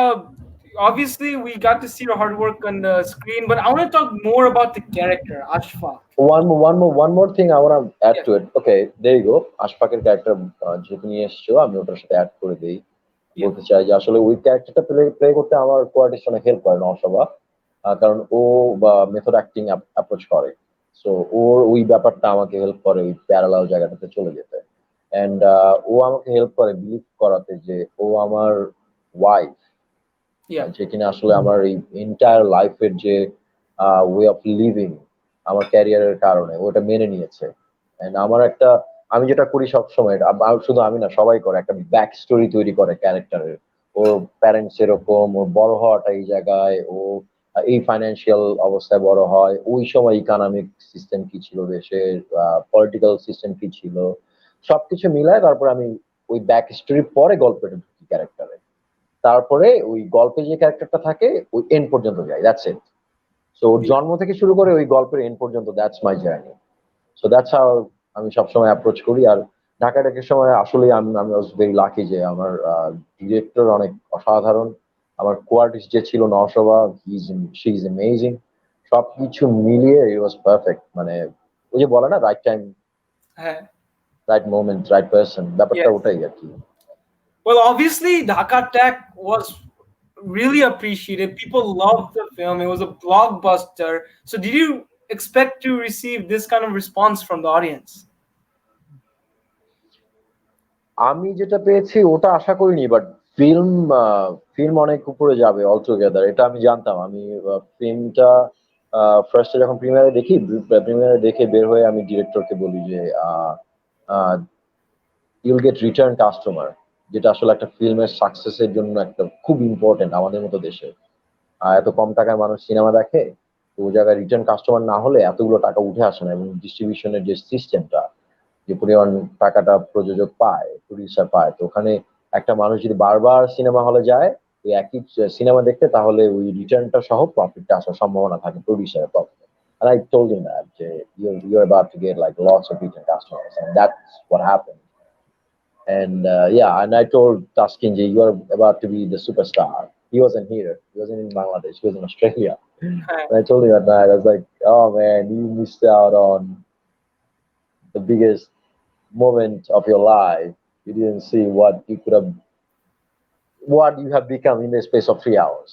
obviously we got to see your hard work on the screen, but I want to talk more about the character, Ashfaq. One more thing I want to add Yeah, to it. Okay, there you go. আশফাকের character যেহেতু নিয়ে এসছো, আমি ওটার সাথে add করে দিই। yeah, বলতে চাই যে আসলে ওই ক্যারেক্টারটা প্লে করতে আমার কোয়ার্টিস্ট অনেক হেল্প করে নশবা। কারণ ও বা মেথড অ্যাক্টিং অ্যাপ্রোচ করে। সো ওর ওই ব্যাপারটা আমাকে হেল্প করে ওই প্যারালাল জায়গাটাতে চলে যেতে। অ্যান্ড ও আমাকে হেল্প করে বিলিভ করাতে যে ও আমার ওয়াইফ, yeah, যে কিনা আসলে আমার এই এন্টায়ার লাইফের যে ওয়ে অফ লিভিং, আমার ক্যারিয়ারের কারণে ওটা মেনে নিয়েছে। And আমার একটা, আমি যেটা করি সবসময়, শুধু আমি না সবাই করে, একটা ব্যাক স্টোরি তৈরি করে ক্যারেক্টারের। ওর প্যারেন্টস এরকম, ওর বড় হওয়াটা এই জায়গায়, ও এই ফাইন্যান্সিয়াল অবস্থায় বড় হয়, ওই সময় ইকোনমিক সিস্টেম কি ছিল দেশের, পলিটিক্যাল সিস্টেম কি ছিল, সবকিছু মিলায় তারপর আমি ওই ব্যাক স্টোরি পরে গল্পটা ঢুকি ক্যারেক্টারে। তারপরে ওই গল্পে যে ক্যারেক্টারটা থাকে ওই এন্ড পর্যন্ত যায়, that's it. So or yeah. জন্ম থেকে শুরু করে ওই গল্পের এন্ড পর্যন্ত, that's my journey. So that's how আমি সবসময় অ্যাপ্রোচ করি। আর ঢাকা ট্যাকের সময় আসলে আমি ওয়াজ ভেরি লাকি যে আমার ডিরেক্টর অনেক অসাধারণ। আমার কোয়ার্টিস্ট যে ছিল নওশবা, শি ইজ অ্যামেজিং। সবকিছু মিলিয়ে ইট ওয়াজ পারফেক্ট। মানে ওই যে বলে না, right time, Uh, right moment, right person, ব্যাপারটা yes. ওটাই আর কি। Well, obviously, Dhaka Attack was really appreciated. People loved the film. It was a blockbuster. So, did you expect to receive this kind of response from the audience? আমি যেটা পেয়েছি ওটা আশা করিনি, but film film অনেক উপরে যাবে all together, এটা আমি জানতাম। আমি ফিল্মটা ফার্স্টে যখন প্রিমিয়ারে দেখি, প্রিমিয়ারে দেখে বের হয়ে আমি ডিরেক্টরকে বলি যে ইউল গেট রিটার্ন কাস্টমার, যেটা আসলে একটা ফিল্মের সাকসেসের জন্য একটা খুব ইম্পর্টেন্ট আমাদের মতো দেশে। এত কম টাকায় মানুষ সিনেমা দেখে। তো ওই জায়গায় রিটার্ন কাস্টমার না হলে এতগুলো টাকা উঠে আসে না, এবং ডিস্ট্রিবিউশনের যে সিস্টেমটা, যে পরিমাণ টাকাটা প্রযোজক পায়, প্রডিউসার পায়, তো ওখানে একটা মানুষ যদি বারবার সিনেমা হলে যায় ওই একই সিনেমা দেখতে, তাহলে ওই রিটার্নটা সহ প্রফিটটা আসার সম্ভাবনা থাকে প্রডিউসারের profit. And I told him that you're about to get like lots of return customers, and that's what happened. And yeah, and I told Taskin, you are about to be the superstar. He wasn't here. He wasn't in Bangladesh. He was in Australia. And I told him at night, I was like, "Oh man, you missed out on the biggest moment of your life. You didn't see what you have become in the space of 3 hours.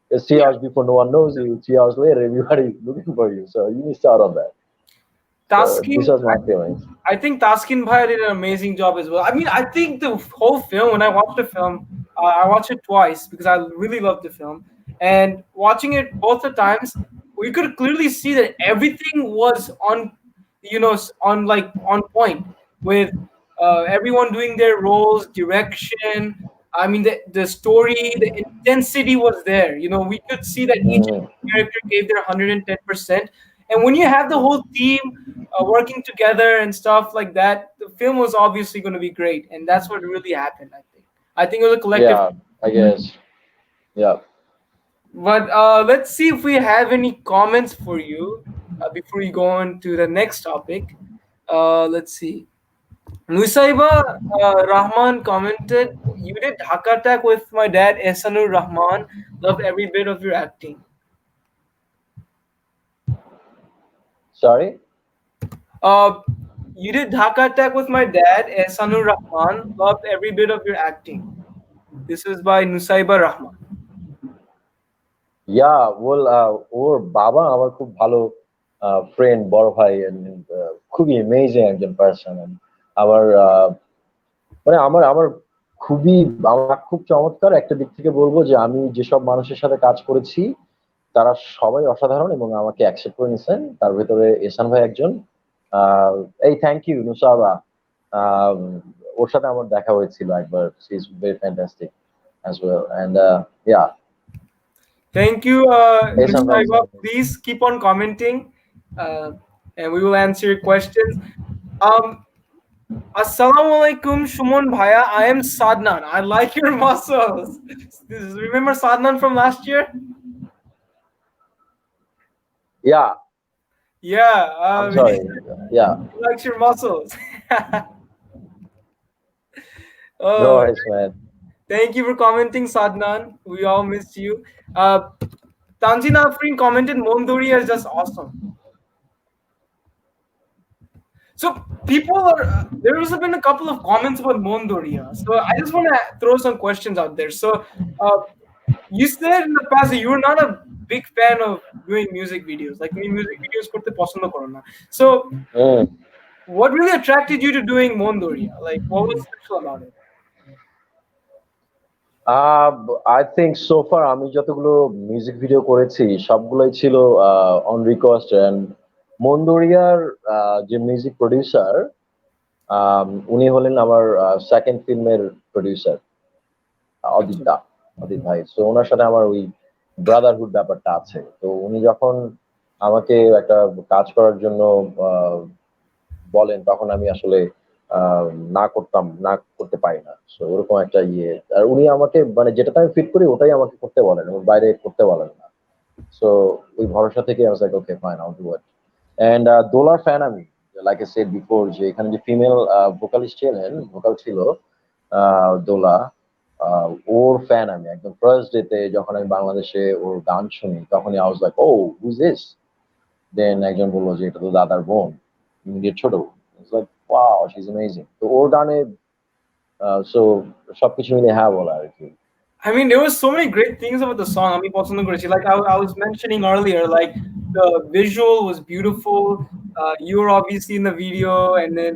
Because three Yeah. hours before, no one knows you. 3 hours later, everybody is looking for you. So you missed out on that." So Taskin, this was my feelings. I think Taskin Bhai did an amazing job as well. I mean, I think the whole film, when I watched the film, I watched it twice because I really loved the film. And watching it both the times, we could clearly see that everything was on, on like on point with everyone doing their roles, direction. I mean, the story, the intensity was there. We could see that each Mm, character gave their 110%. And when you have the whole team working together and stuff like that, the film was obviously going to be great, and that's what really happened. I think it was a collective. yeah, I guess. Yeah. But let's see if we have any comments for you before we go on to the next topic. Let's see. Nusaiba Rahman commented, "You did Dhaka Attack with my dad, Ehsanur Rahman. Loved every bit of your acting." Sorry. Uh, you did Dhaka Attack with my dad, Ehsanur Rahman. Loved every bit of your acting. This is by Nusaiba Rahman. Yeah, well, ওর বাবা আমার খুব ভালো friend, বড় ভাই, and খুবই amazing একজন person. আমার মানে আমার আমার খুবই আমার খুব চমৎকার একটা দিক থেকে বলবো যে আমি যেসব মানুষের সাথে কাজ করেছি তারা সবাই অসাধারণ এবং আমাকে অ্যাকসেপ্ট করে নিছেন। তার ভেতরে এহসান ভাই একজন। আহ, এই থ্যাংক ইউ নুসাবা। আহ, ওর সাথে আমার দেখা হয়েছিল একবার। She is very fantastic as well, and yeah, Thank you, Ehsan ভাই। Nusaiba. Please keep on commenting, and we will answer your questions. Um, Assalamualaikum, Shumon Bhaya. I am Sadnan. I like your muscles. Remember Sadnan from last year? Yeah, Yeah, I'm he sorry. Yeah, likes your muscles. no Oh, worries, man. thank you for commenting, Sadnan. We all missed you. Tanzina Afrin commented, Mondori is just awesome. So people are there has been a couple of comments about Mondoria. So I just want to throw some questions out there. So uh, you said in the past that you were not a big fan of doing music videos. Like music videos করতে পছন্দ করো না. So Mm. what really attracted you to doing Mondoria? Like what was special about it? I think so far আমি যতগুলো music video করেছি সবগুলোই ছিল on request. And মন্দরিয়ার যে মিউজিক প্রডিউসার, উনি হলেন আমার সেকেন্ড ফিল্মের প্রডিউসার, অদিত দা, অদিত ভাই। তো ওনার সাথে আমার ওই ব্রাদারহুড ব্যাপারটা আছে। তো উনি যখন আমাকে একটা কাজ করার জন্য আহ, বলেন, তখন আমি আসলে আহ, না করতে পারি না। সো ওরকম একটা ইয়ে। আর উনি আমাকে মানে যেটাতে আমি ফিট করি ওটাই আমাকে করতে বলেন, এবং বাইরে করতে বলেন না। সো ওই ভরসা থেকে আমি like okay fine, I'll do it. And দোলার ফ্যান আমি, লাইক আই সেড বিফোর, যে এখানে যে ফিমেল ভোকালিস্ট ছিলেন, ভোকাল ছিল দোলা, ওর ফ্যান আমি একদম। ফার্স্ট ডেতে যখন আমি বাংলাদেশে ওর গান শুনি, তখনই I was like, oh who's this. Then একজন বললো যে এটা তো দাদার বোন, ইমিডিয়েট ছোট বোন। Like wow, she is amazing. তো ওর গানে সো সবকিছু মিলে হ্যাঁ বলা আর কি। I mean, there was so many great things about the song. I mean, like I was mentioning earlier, like the visual was beautiful. You were obviously in the video, and then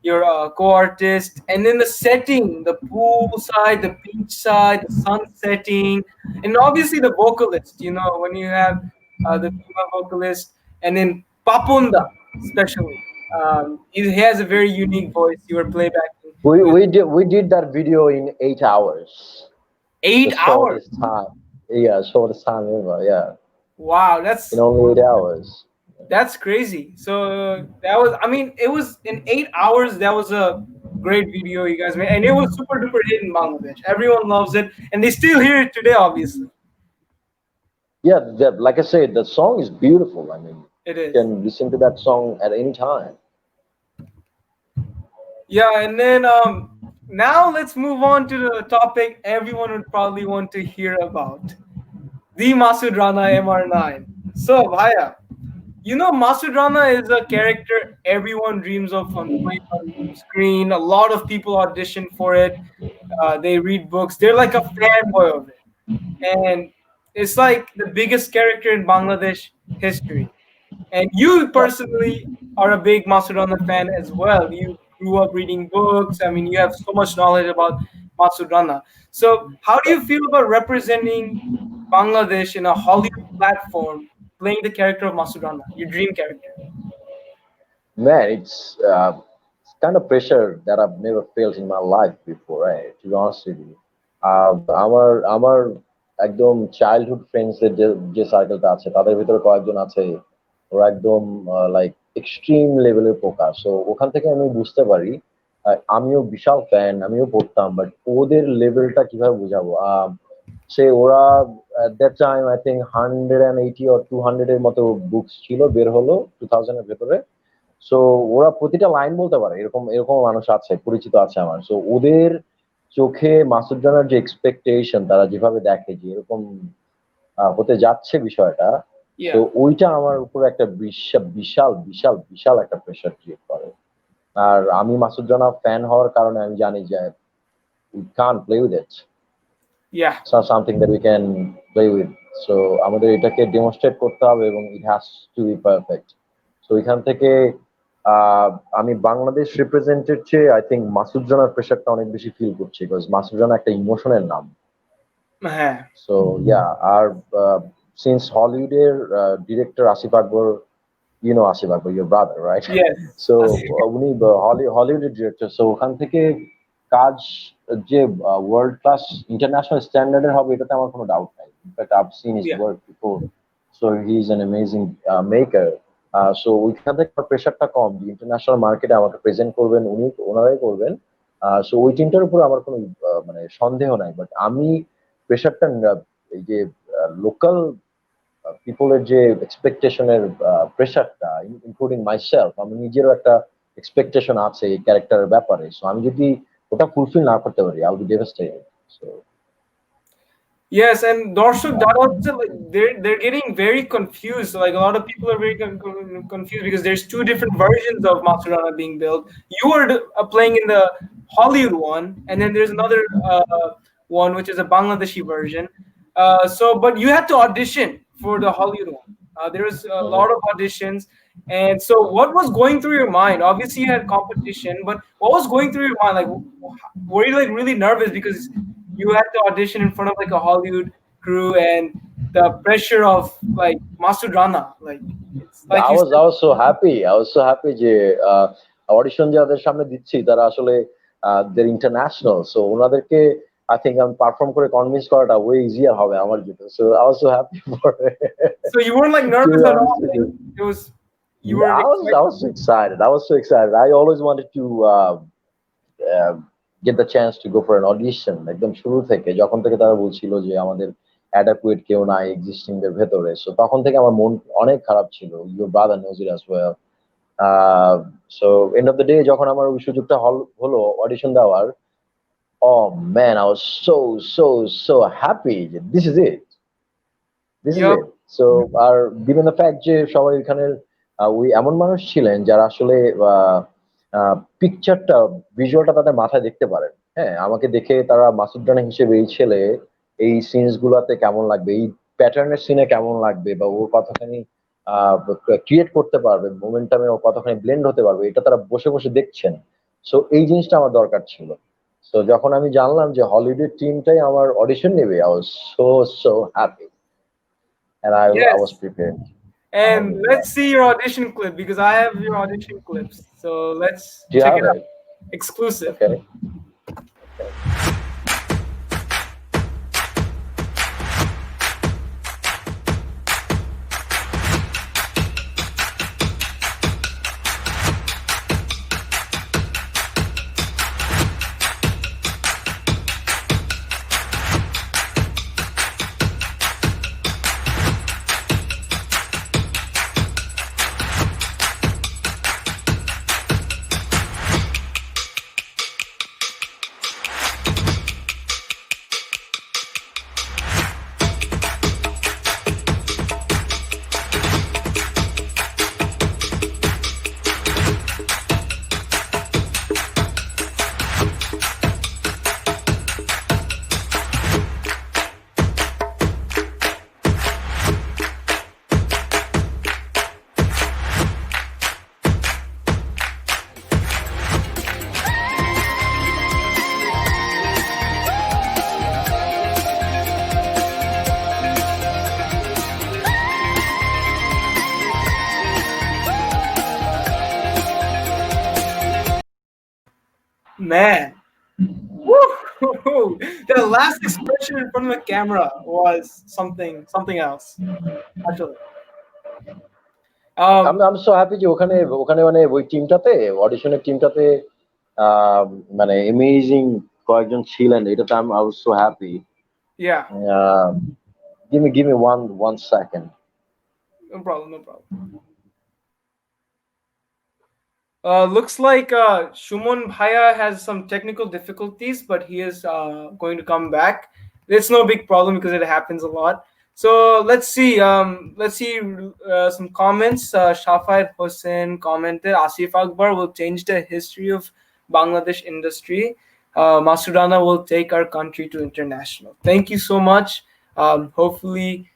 your co-artist, and then the setting, the pool side, the beach side, the sun setting, and obviously the vocalist. When you have the female vocalist, and then Papunda, especially, he has a very unique voice. You were playbacking with We did that video in 8 hours. The 8 hours. shortest time. Yeah, shortest time ever. Yeah. Wow, in only 8 hours. that's crazy. So that was, I mean, it was in 8 hours. That was a great video you guys made, and it was super duper hit in Bangladesh. Everyone loves it, and they still hear it today. Obviously, Yeah, like I said, the song is beautiful. I mean, it you is. can listen to that song at any time. Yeah, and then now let's move on to the topic everyone would probably want to hear about: the Masud Rana MR9. So, Bhaya, you know, Masud Rana is a character everyone dreams of on playing on screen. A lot of people audition for it. They read books. They're like a fanboy of it, and it's like the biggest character in Bangladesh history. And you Yep. personally are a big Masud Rana fan as well. You grew up reading books. I mean, you have so much knowledge about Masud Rana. So, how do you feel about representing Bangladesh in a Hollywood platform, playing the character of Masud Rana, your dream character? Man, it's kind of pressure that I've never felt in my life before, right? To be honest with you, আমার একদম childhood friends এর যে সার্কেলটা আছে তাদের ভিতরে কয়েকজন আছে ওরা একদম লাইক এক্সট্রিম লেভেলের পোকা, সো ওখান থেকে আমি বুঝতে পারি আমিও বিশাল ফ্যান, আমিও পড়তাম, বাট ওদের লেভেলটা কিভাবে বুঝাবো। সে ওরা that time I think 180 or 200 এর মতো বুকস ছিল বের হলো 2000 এর ভেতরে। সো ওরা প্রতিটা লাইন বলতে পারে, এরকম এরকম মানুষ আছে, পরিচিত আছে আমার। সো ওদের চোখে মাসুদ রানার যে এক্সপেকটেশন, তারা যেভাবে দেখে যে এরকম হতে যাচ্ছে বিষয়টা, তো Yeah. ওইটা আমার উপর একটা বিশাল বিশাল বিশাল বিশাল একটা প্রেশার ক্রিয়েট করে। আর আমি মাসুদ রানা ফ্যান হওয়ার কারণে আমি জানি যে we can't play with it, Yeah. It's not something that we can play with. So আমাদের এটাকে ডেমনস্ট্রেট করতে হবে এবং it has to be perfect. So এখান থেকে আহ, আমি বাংলাদেশ রিপ্রেজেন্টের চেয়ে আই থিঙ্ক মাসুদ রানার প্রেশারটা অনেক বেশি ফিল করছি, বিকজ মাসুদ রানা একটা ইমোশনের নাম। হ্যাঁ। সো ইয়া, আর সিন্স হলিউডের director Asif Akbar, you know Asif Akbar, your brother, right? Yes. So উনি হলিউডের ডিরেক্টর, সো ওখান থেকে কাজ যে ওয়ার্ল্ড ক্লাস ইন্টারন্যাশনাল স্ট্যান্ডার্ডের হবে এটাতে আমার কোনো ডাউট নাই। In fact I've seen his Yeah. Work before, so he is an amazing maker. So ওইখান থেকে আমার প্রেশারটা কম, যে ইন্টারন্যাশনাল মার্কেটে আমাকে প্রেজেন্ট করবেন উনি, ওনারাই করবেন। সো ওই টিমটার উপর আমার কোনো মানে সন্দেহ নাই, বাট আমি প্রেশারটা এই যে লোকাল পিপলের যে এক্সপেকটেশনের প্রেশারটা, ইনক্লুডিং মাইসেলফ, আমি নিজেরও একটা এক্সপেকটেশন আছে এই ক্যারেক্টারের ব্যাপারে। সো আমি যদি ওটা ফুলফিল না করতে পারি, I will be devastated. So Yes, and Dorshuk, that also, like, they're getting very confused. Like, a lot of people are very confused because there's two different versions of Masurana being built. You were playing in the Hollywood one, and then there's another one which is a Bangladeshi version. So, but you had to audition for the Hollywood one. There was a lot of auditions, and so what was going through your mind? Obviously, you had competition, but what was going through your mind? Like, were you like really nervous because you had to audition in front of like a Hollywood crew and the pressure of like Masud Rana? Like, it's like you said, I was so happy. I was so happy যে audition যাদের সামনে দিচ্ছি তারা আসলে দের international, so ওনাদেরকে I think আমি perform করে convince করাটা ওয়ে ইজিয়ার হবে আমার জন্য। So I was so happy for so you weren't like to be nervous at all. honest with Like, you. it was you were I excited. was so excited. I was so excited. I always wanted to uh, get the chance to go for an audition একদম শুরু থেকে, যখন থেকে তারা বলছিল যে আমাদের অ্যাডাকুয়েট কেউ নাই এক্সিস্টিং দের ভেতরে। সো তখন থেকে আমার মন অনেক খারাপ ছিল। Your brother knows it as well. So end of the day যখন আমার ওই সুযোগটা হলো অডিশন দেওয়ার, oh man, I was so happy. This is it. This is Yep. It. So are given the fact যে সবাই এখানে ওই এমন মানুষ ছিলেন যারা আসলে পিকচারটা, ভিজুয়ালটা তাদের মাথায় দেখতে পারেন। হ্যাঁ, আমাকে দেখে তারা মাসুদ রানা হিসেবে এই ছেলে এই সিনস গুলাতে কেমন লাগবে, এই প্যাটার্নের সিনে কেমন লাগবে, বা ও কতখানি ক্রিয়েট করতে পারবে, মোমেন্টামে ও কতখানি ব্লেন্ড হতে পারবে, এটা তারা বসে বসে দেখছেন। সো এই জিনিসটা আমার দরকার ছিল। তো যখন আমি জানলাম যে হলিউডের টিমটাই আমার অডিশন নেবে, I was so happy, and I was Yes. prepared. And Alhamdulillah. let's see your audition clip because I have your audition clips. So let's Do you check have it out. it? Exclusive. Okay. Man. Woo! The last expression in front of the camera was something else. Actually. আমি Um, আমি so happy যে ওখানে ওখানে মানে ওই টিমটাতে অডিশনের টিমটাতে আহ, মানে amazing কয়েকজন ছিলেন, এটাতে আমি I was so happy. yeah, Give me one second. no problem, no problem. Looks like Shumon Bhaya has some technical difficulties, but he is going to come back. It's no big problem because it happens a lot. So let's see. Some comments. Shafat Hossein commented, Asif Akbar will change the history of Bangladesh industry. Masud Rana will take our country to international. Thank you so much. Hopefully,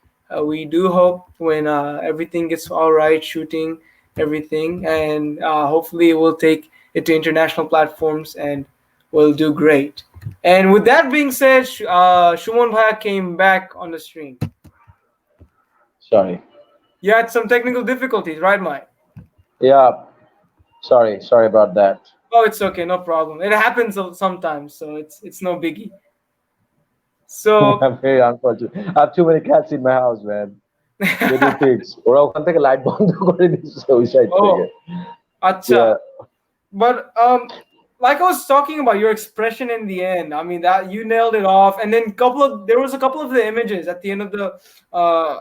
we do hope when everything gets all right, shooting everything, and hopefully we'll take it to international platforms and we'll do great. And with that being said, Shumon Bhaya came back on the stream. Sorry. You had some technical difficulties, right, Mike? Yeah, sorry about that. Oh, it's okay, no problem. It happens sometimes, so it's no biggie. So I'm very unfortunate. I have too many cats in my house, man. Little pigs. ওরা ওখান থেকে light বন্ধ করে দিচ্ছে ওই side থেকে। oh, acha. Yeah. But like I was talking about your expression in the end, I mean that you nailed it off. And then there was a couple of the images at the end of the uh,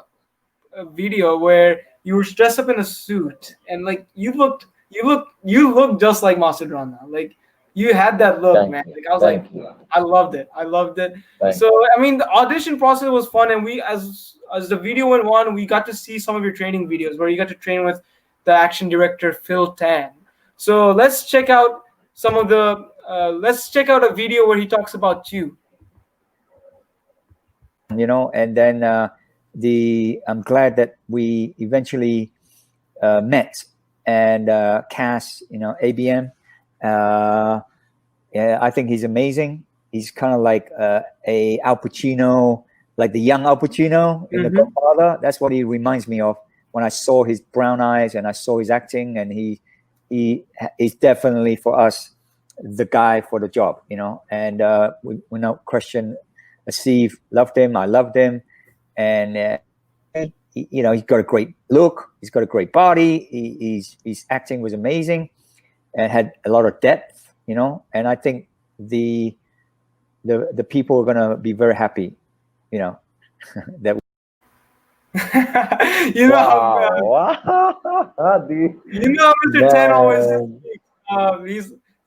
video where you were dressed up in a suit and like you looked just like Masud Rana. Like you had that look, Thank man. you. Like I was like, Thank you. I loved it. I loved it. Thank So I mean, the audition process was fun, and we as the video went on, we got to see some of your training videos where you got to train with the action director Phil Tan. So let's check out a video where he talks about you. And then I'm glad that we eventually met and cast, ABM. Yeah, I think he's amazing. He's kind of like a Al Pacino, like the young Al Pacino in The Godfather. That's what he reminds me of when I saw his brown eyes and I saw his acting, and he is definitely for us the guy for the job, and we no question. Steve loved him. I loved him, and he's got a great look. He's got a great body. His acting was amazing, and had a lot of depth. And I think the people are gonna be very happy. That. You know how Wow. Mr. Ten always Man.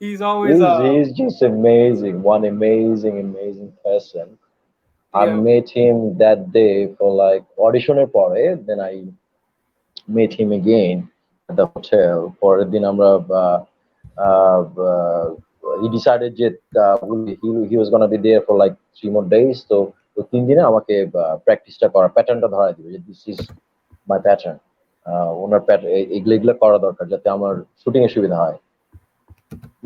he's always He's just amazing. One amazing person. I yeah. met him that day for like auditioner pore. Then I met him again at the hotel. পরের দিন আমরা he decided that he was gonna be there for like 3 more days. তো 3 দিনে আমাকে প্র্যাকটিসটা করা প্যাটার্নটা ধরাই দিবে যে দিস ইজ মাই প্যাটার্ন, ওনার এগুলো করা দরকার যাতে আমার শুটিং এর সুবিধা হয়।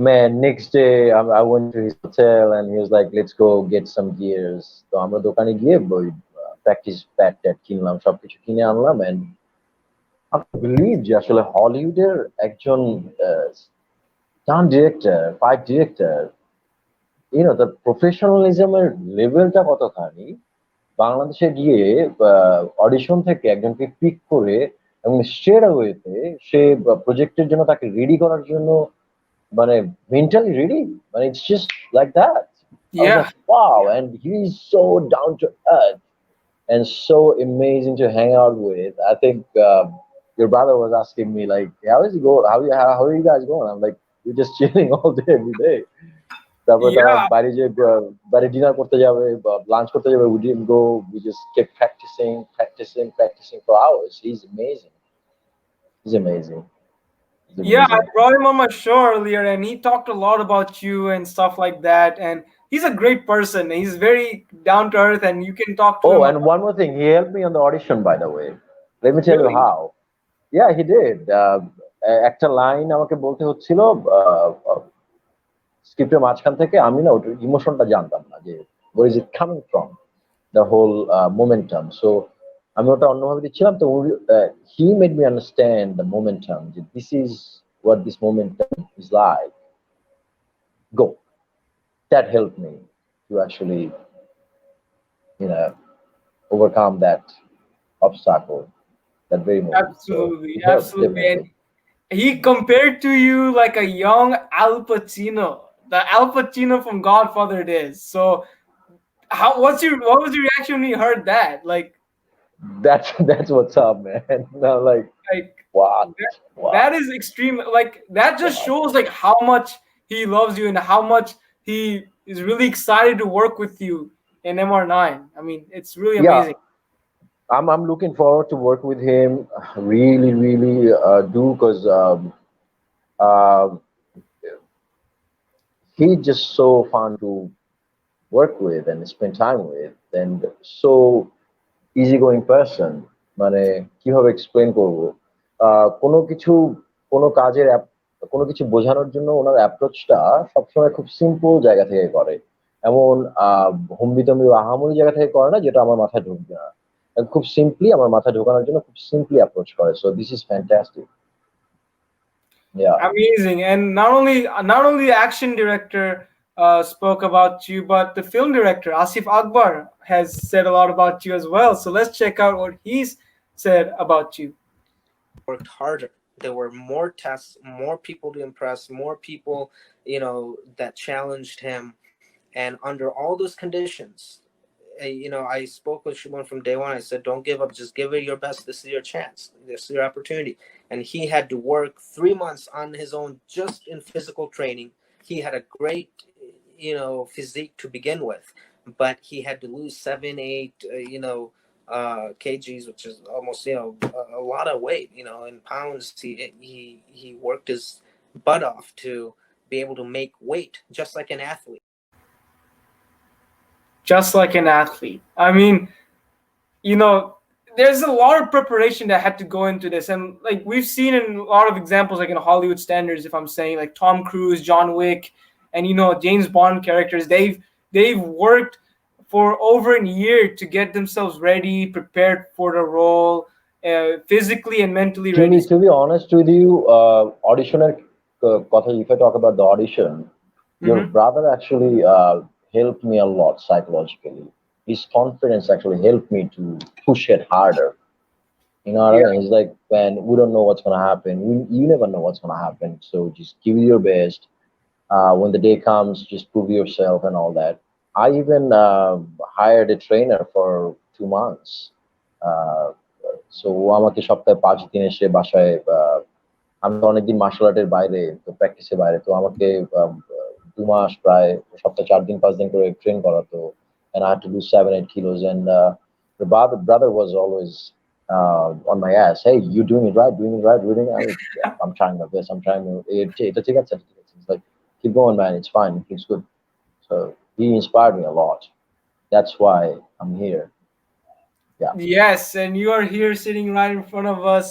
Man, next day I went to his hotel and he was like, let's go get some gears. তো আমরা দোকানে গিয়ে ওই প্র্যাকটিস প্যাড ট্যাড কিনলাম, সবকিছু কিনে আনলাম। and I believe যে আসলে হলিউডের একজন স্টান্ট ডিরেক্টর, ফাইট ডিরেক্টর, তার প্রফেশনালিজমের লেভেলটা কতখানি, বাংলাদেশে গিয়ে অডিশন থেকে একজনকে পিক করে এবং স্ট্রেট অ্যাওয়েতে সে প্রজেক্টের জন্য তাকে রেডি করার জন্য মানে মেন্টালি রেডি, মানে it's just like that. Yeah. Wow, and he's so down to earth and so amazing to hang out with. I think your brother was asking me like, how is it going? How are you guys going? I'm like, we're just chilling all day every day. তারপরে তারা Yeah. বাইরে dinner করতে যাবে বা lunch করতে যাবে, we didn't go, we just kept practicing for hours. He's amazing. He's amazing. Yeah, I brought him on my show earlier and he talked a lot about you and stuff like that. And he's a great person. He's very down to earth and you can talk to him. Oh, and one more thing, he helped me on the audition, by the way. Let me tell you Really? how. Yeah, he did. একটা line আমাকে বলতে হচ্ছিল স্ক্রিপ্টের মাঝখান থেকে, আমি না ওটার ইমোশনটা জানতাম না যে where is it coming from, the whole momentum. So আমি ওটা অন্যভাবে দিচ্ছিলাম, তো he made me understand the momentum. This is what this momentum is like. Go. that helped me to actually, you know, overcome that obstacle, that very moment. So Absolutely, it helped absolutely. And definitely. he compared to you like a young Al Pacino, the Al Pacino from Godfather days. So what was your reaction when you heard that? That's what's up, man. Now, like, Like what, that what, is extreme. Like that just what? shows like how much he loves you and how much he is really excited to work with you in MR9. I mean, it's really Yeah, amazing. I'm looking forward to work with him. Really, really do, because uh, he's just so fun to work with and spend time with, and so easygoing person. মানে কিভাবে explain করব, কোনো কিছু, কোনো কাজের কোনো কিছু বোঝানোর জন্য ওনার অ্যাপ্রোচটা সবসময় খুব সিম্পল জায়গা থেকে করে। এমন হম্বিতম্বি বা আহামরি জায়গা থেকে করে না যেটা আমার মাথায় ঢুকবে না। খুব সিম্পলি আমার মাথায় ঢোকানোর জন্য খুব সিম্পলি অ্যাপ্রোচ করে। So this is fantastic. Yeah. Amazing. And not only the action director spoke about you, but the film director Asif Akbar has said a lot about you as well. So let's check out what he's said about you. Worked harder. There were more tests, more people to impress, more people, that challenged him. And under all those conditions, I spoke with Shimon from day one. I said, don't give up. Just give it your best. This is your chance. This is your opportunity. And he had to work 3 months on his own just in physical training. He had a great, physique to begin with, but he had to lose 7, 8, kgs, which is almost, a lot of weight, in pounds. He worked his butt off to be able to make weight just like an athlete. Just like an athlete. I mean, you know, there's a lot of preparation that had to go into this, and like we've seen in a lot of examples, like in Hollywood standards, if I'm saying like Tom Cruise, John Wick, and James Bond characters, they've worked for over a year to get themselves ready, prepared for the role, physically and mentally To ready. be to be honest with you, auditioner, if I talk about the audition, your Mhm. brother actually helped me a lot psychologically. His confidence actually helped me to push it harder. You know what I Yeah, mean? It's like, when we don't know what's gonna happen. You never know what's gonna happen. So just give it your best. When the day comes, just prove yourself and all that. I even hired a trainer for 2 months. Uh, so ও আমাকে সপ্তাহে 5 দিন এসে বাসায়, আমি তো অনেকদিন martial আর্টের বাইরে, তো প্র্যাকটিসের বাইরে, তো আমাকে 2 মাস প্রায় সপ্তাহে 4 দিন 5 দিন করে ট্রেন করাতো, and I had to lose 7 8 kilos, and the brother was always on my ass. Hey, you doing it right, doing it right, doing it. Yeah, I'm trying my best. I'm trying to. এটা ঠিক আছে, ঠিক আছে. It's like, keep going, man. It's fine. It's good. So he inspired me a lot. That's why I'm here. Yeah. yes, and you are here sitting right in front of us,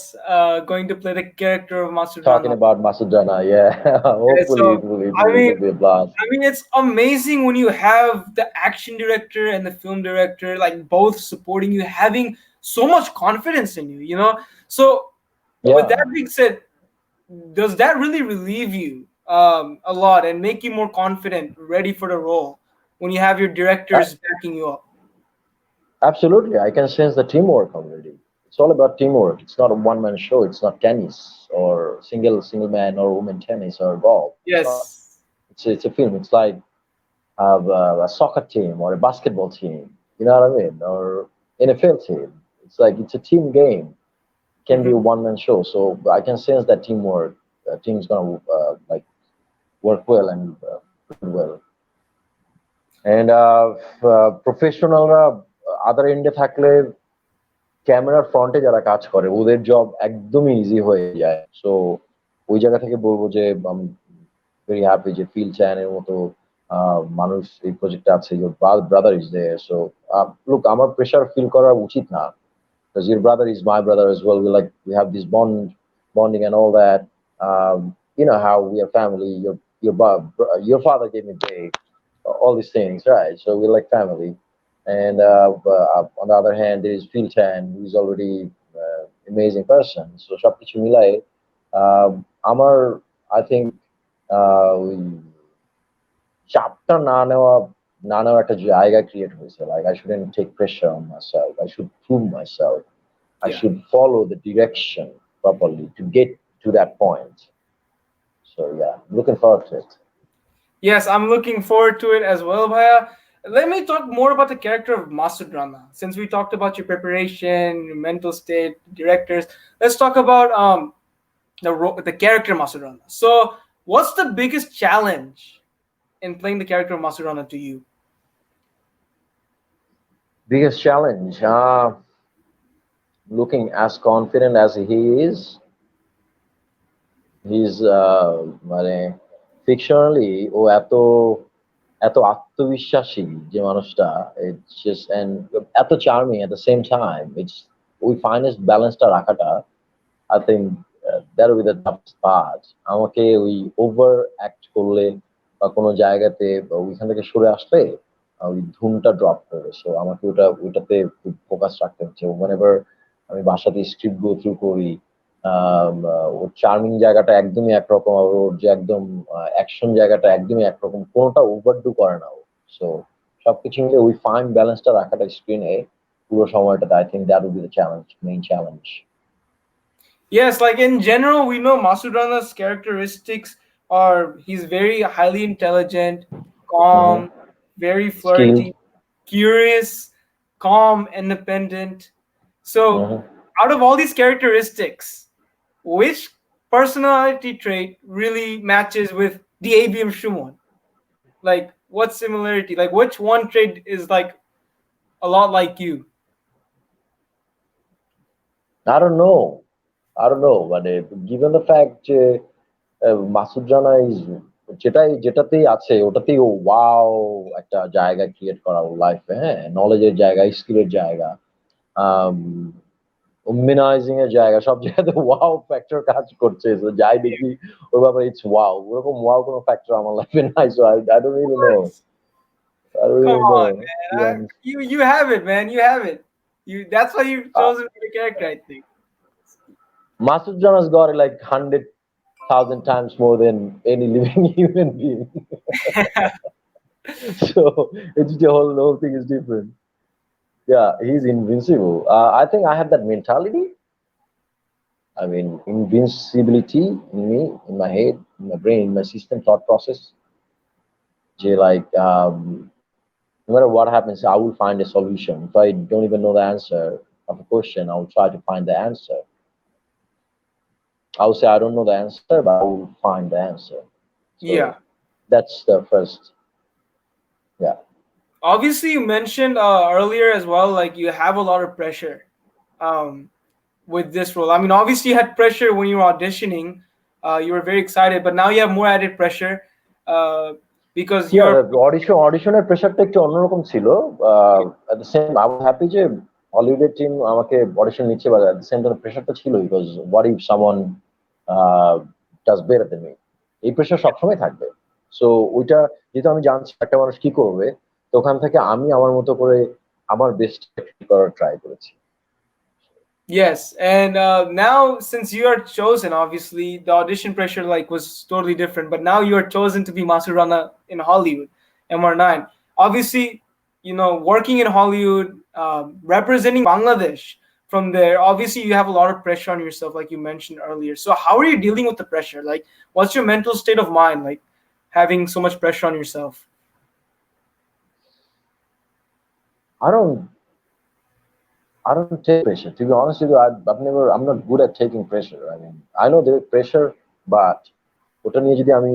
going to play the character of Masud Talking Rana. about Masud Rana, yeah. Yeah, Hopefully so I it mean, will be a blast. it's amazing when you have the action director and the film director like both supporting you, having so much confidence in you. So, with that Yeah, being said, does that really relieve you a lot and make you more confident, ready for the role when you have your a- directors backing you up? absolutely. I can sense the teamwork already. It's all about teamwork. It's not a one-man show. It's not tennis or single man or woman tennis or golf. It's not. Yes. It's a film. It's like a soccer team or a basketball team. You know what I mean? Or NFL team. It's like it's a team game. It can be Mhm. a one-man show. So I can sense that teamwork. Team's gonna like work well and pretty well. And প্রফেশনালরা আদার এন্ডে থাকলে, ক্যামেরার ফ্রন্টে যারা কাজ করে ওদের job একদমই easy হয়ে যায়। সো ওই জায়গা থেকে বলবো যে আমি ভেরি হ্যাপি যে ফিল চ্যানের মতো মানুষ এই প্রজেক্টে আছে। Your brother is there. So look, আমার প্রেশার ফিল করা উচিত না, because your brother is my brother as well. We have this bonding and all that. You know how we are family. Your father gave me break, all these things, right? So we're like family. And on the other hand, there is Phil Chan, who's already amazing person. So সবকিছু মিলাই আমার, I think, চাপটা না নেওয়া একটা জায়গা create হয়েছে, like I shouldn't take pressure on myself, I should prove myself, I Yeah. should follow the direction properly to get to that point. So yeah, looking forward to it. Yes, I'm looking forward to it as well, Bhaiya. Let me talk more about the character of Masud Rana. Since we talked about your preparation, your mental state, directors, let's talk about the character Masud Rana. So, what's the biggest challenge in playing the character of Masud Rana to you? Biggest challenge, looking as confident as he is, he's মানে fictionally ও এত এত আত্মবিশ্বাসী যে মানুষটা, it's just and এত charming at the same time, it's ওই finest ব্যালেন্সটা রাখাটা, I think that will be the toughest part. আমাকে ওই ওভার অ্যাক্ট করলে বা কোনো জায়গাতে বা ওইখান থেকে সরে আসলে ওই ধুমটা ড্রপ করবে, সো আমাকে ওইটাতে খুব ফোকাস রাখতে হচ্ছে whenever আমি বাসাতে স্ক্রিপ্ট গো থ্রু করি। ওর চার্মিং জায়গাটা একদমই একরকম, আর ওর যে একদম অ্যাকশন জায়গাটা একদমই একরকম, কোনোটা ওভারডু করে না ও। সো সবকিছু মিলে ওই ফাইন ব্যালেন্সটা রাখাটা স্ক্রিনে পুরো সময়টাতে, I think that will B the challenge, main challenge. Yes, like in general, we know Masud Rana's characteristics are he's very highly intelligent, calm, very Skilled. flirty, curious, calm, independent. So, out of all these characteristics, which personality trait really matches with the ABM Shumon? Like, what similarity? Like, which one trait is like a lot like you? I don't know. I don't know. মানে given the fact যে Masud Rana is যেটাতেই আছে ওটাতেই ও wow একটা জায়গা create করা ওর লাইফে, হ্যাঁ, নলেজের জায়গা, স্কিলের জায়গা, মিনাইজিং এর জায়গা, সব জায়গাতে ওয়াও ফ্যাক্টর কাজ করছে। So, যাই দেখি ওর ব্যাপারে ইটস ওয়াও, ওরকম ওয়াও কোনো ফ্যাক্টর আমার লাইফে নাই। So I don't really know, I don't Come really know, on, to be man. Honest. You have it, man. You have it. That's why you've chosen for the character, I think. Masud Rana's got it like 100,000 times more than any living human being. So it's the whole thing is different. Yeah, he's invincible. I think I have that mentality. I mean, invincibility in me, in my head, in my brain, in my system, thought process. Like, no matter what happens, I will find a solution. If I don't even know the answer of a question, I will try to find the answer. I will say I don't know the answer, but I will find the answer. So Yeah. that's the first. Yeah. Obviously, you mentioned earlier as well, like you have a lot of pressure um, with this role. I mean, obviously, you had pressure when you were auditioning. You were very excited, but now you have more added pressure because Yeah, you're. the অডিশনের প্রেশারটা একটু অন্যরকম ছিল। এট the same I was happy যে হলিউডের team আমাকে audition নিচ্ছে, but at the same time প্রেশারটা ছিল, because what if someone does better than me, এই প্রেশার সবসময় থাকবে। সো ওইটা যেহেতু আমি জানছি একটা মানুষ কি করবে, তো ওখান থেকে আমি আমার মতো করে আমার বেস্ট করার ট্রাই করেছি। Yes, and now since you are chosen, obviously the audition pressure like was totally different. But now you are chosen to be Masud Rana in Hollywood, MR9. Obviously, you know, working in Hollywood, representing Bangladesh from there. Obviously, you have a lot of pressure on yourself, like you mentioned earlier. So, how are you dealing with the pressure? Like, what's your mental state of mind, like having so much pressure on yourself? I don't take pressure. To be honest with you, I'm not good at taking pressure. I mean, I know there is pressure, but ওটা নিয়ে যদি আমি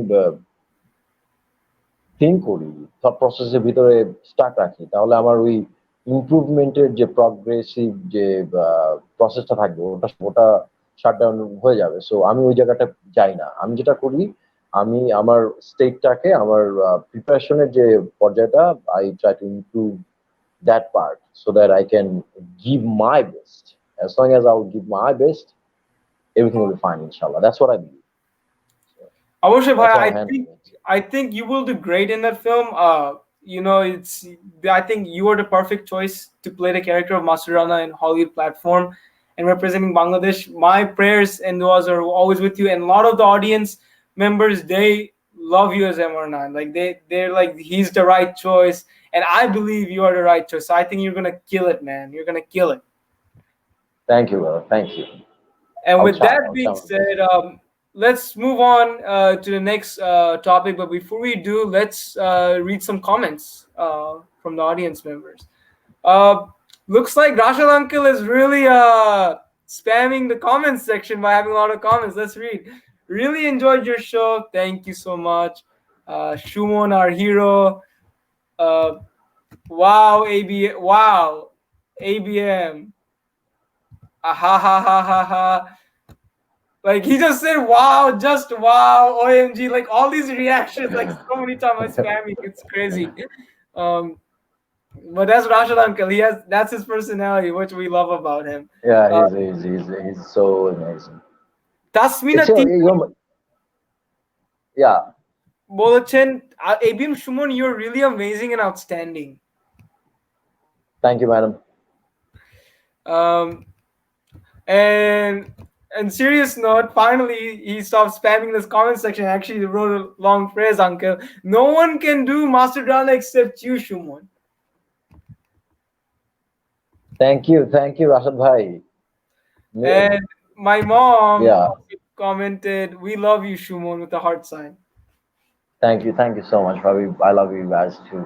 think করি, thought প্রসেসের ভিতরে Starc রাখি, তাহলে আমার ওই ইমপ্রুভমেন্টের যে প্রগ্রেসিভ যে প্রসেসটা থাকবে ওটা শাটডাউন হয়ে যাবে। সো আমি ওই জায়গাটা যাই না। আমি যেটা করি, আমি আমার স্টেটটাকে, আমার প্রিপারেশনের যে পর্যায়টা, I try to improve that part so that I can give my best. As long as I will give my best, everything will be fine, inshallah. That's what I believe. Avashay That's how bhai, I handle it. I think you will do great in that film. You know, I think you are the perfect choice to play the character of Masud Rana in Hollywood platform and representing Bangladesh. My prayers and duas are always with you, and a lot of the audience members, they love you as MR9. Like they're like he's the right choice, and I believe you are the right choice. So I think you're gonna kill it, man. You're gonna kill it. Thank you, brother. Thank you. And I'll with try. that I'll try being my best. said, let's move on to the next topic. But before we do, let's read some comments from the audience members. Uh, Looks like Rashad Uncle is really spamming the comments section by having a lot of comments. Let's read. Really enjoyed your show. Thank you so much. Shumon, our hero. Uh, wow, Wow, ABM. Ah, ha ha ha ha ha. Like he just said, "Wow, just wow, OMG!" Like all these reactions, like so many times I spamming. It's crazy. Um, but that's Rashad Uncle. That's his personality, which we love about him. Yeah, Uh, he's so amazing. It's Tasmina yeah. বলেছেন, ABM Shumon, you're really amazing and outstanding. Thank you, madam. Um, and serious note, finally he stopped spamming this comment section. Actually, wrote a long phrase, Uncle. No one can do Masud Rana except you, Shumon. Thank you, Rashad bhai. And my mom Yeah, commented, "We love you, Shumon," with a heart sign. thank you so much, Ravi. I love you guys too.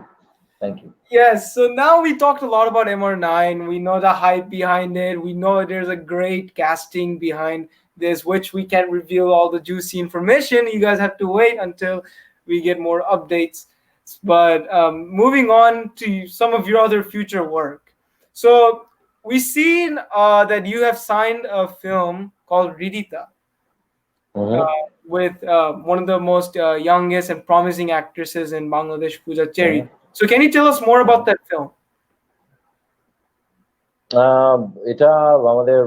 Thank you. Yes, so now we talked a lot about MR9. We know the hype behind it. We know there's a great casting behind this, which we can't reveal all the juicy information. You guys have to wait until we get more updates. But moving on to some of your other future work. So we've seen that you have signed a film called Ridita uh, Mm-hmm. with one of the most youngest and promising actresses in Bangladesh, Pooja Cherry. Mm-hmm. So can you tell us more about that film? এটা আমাদের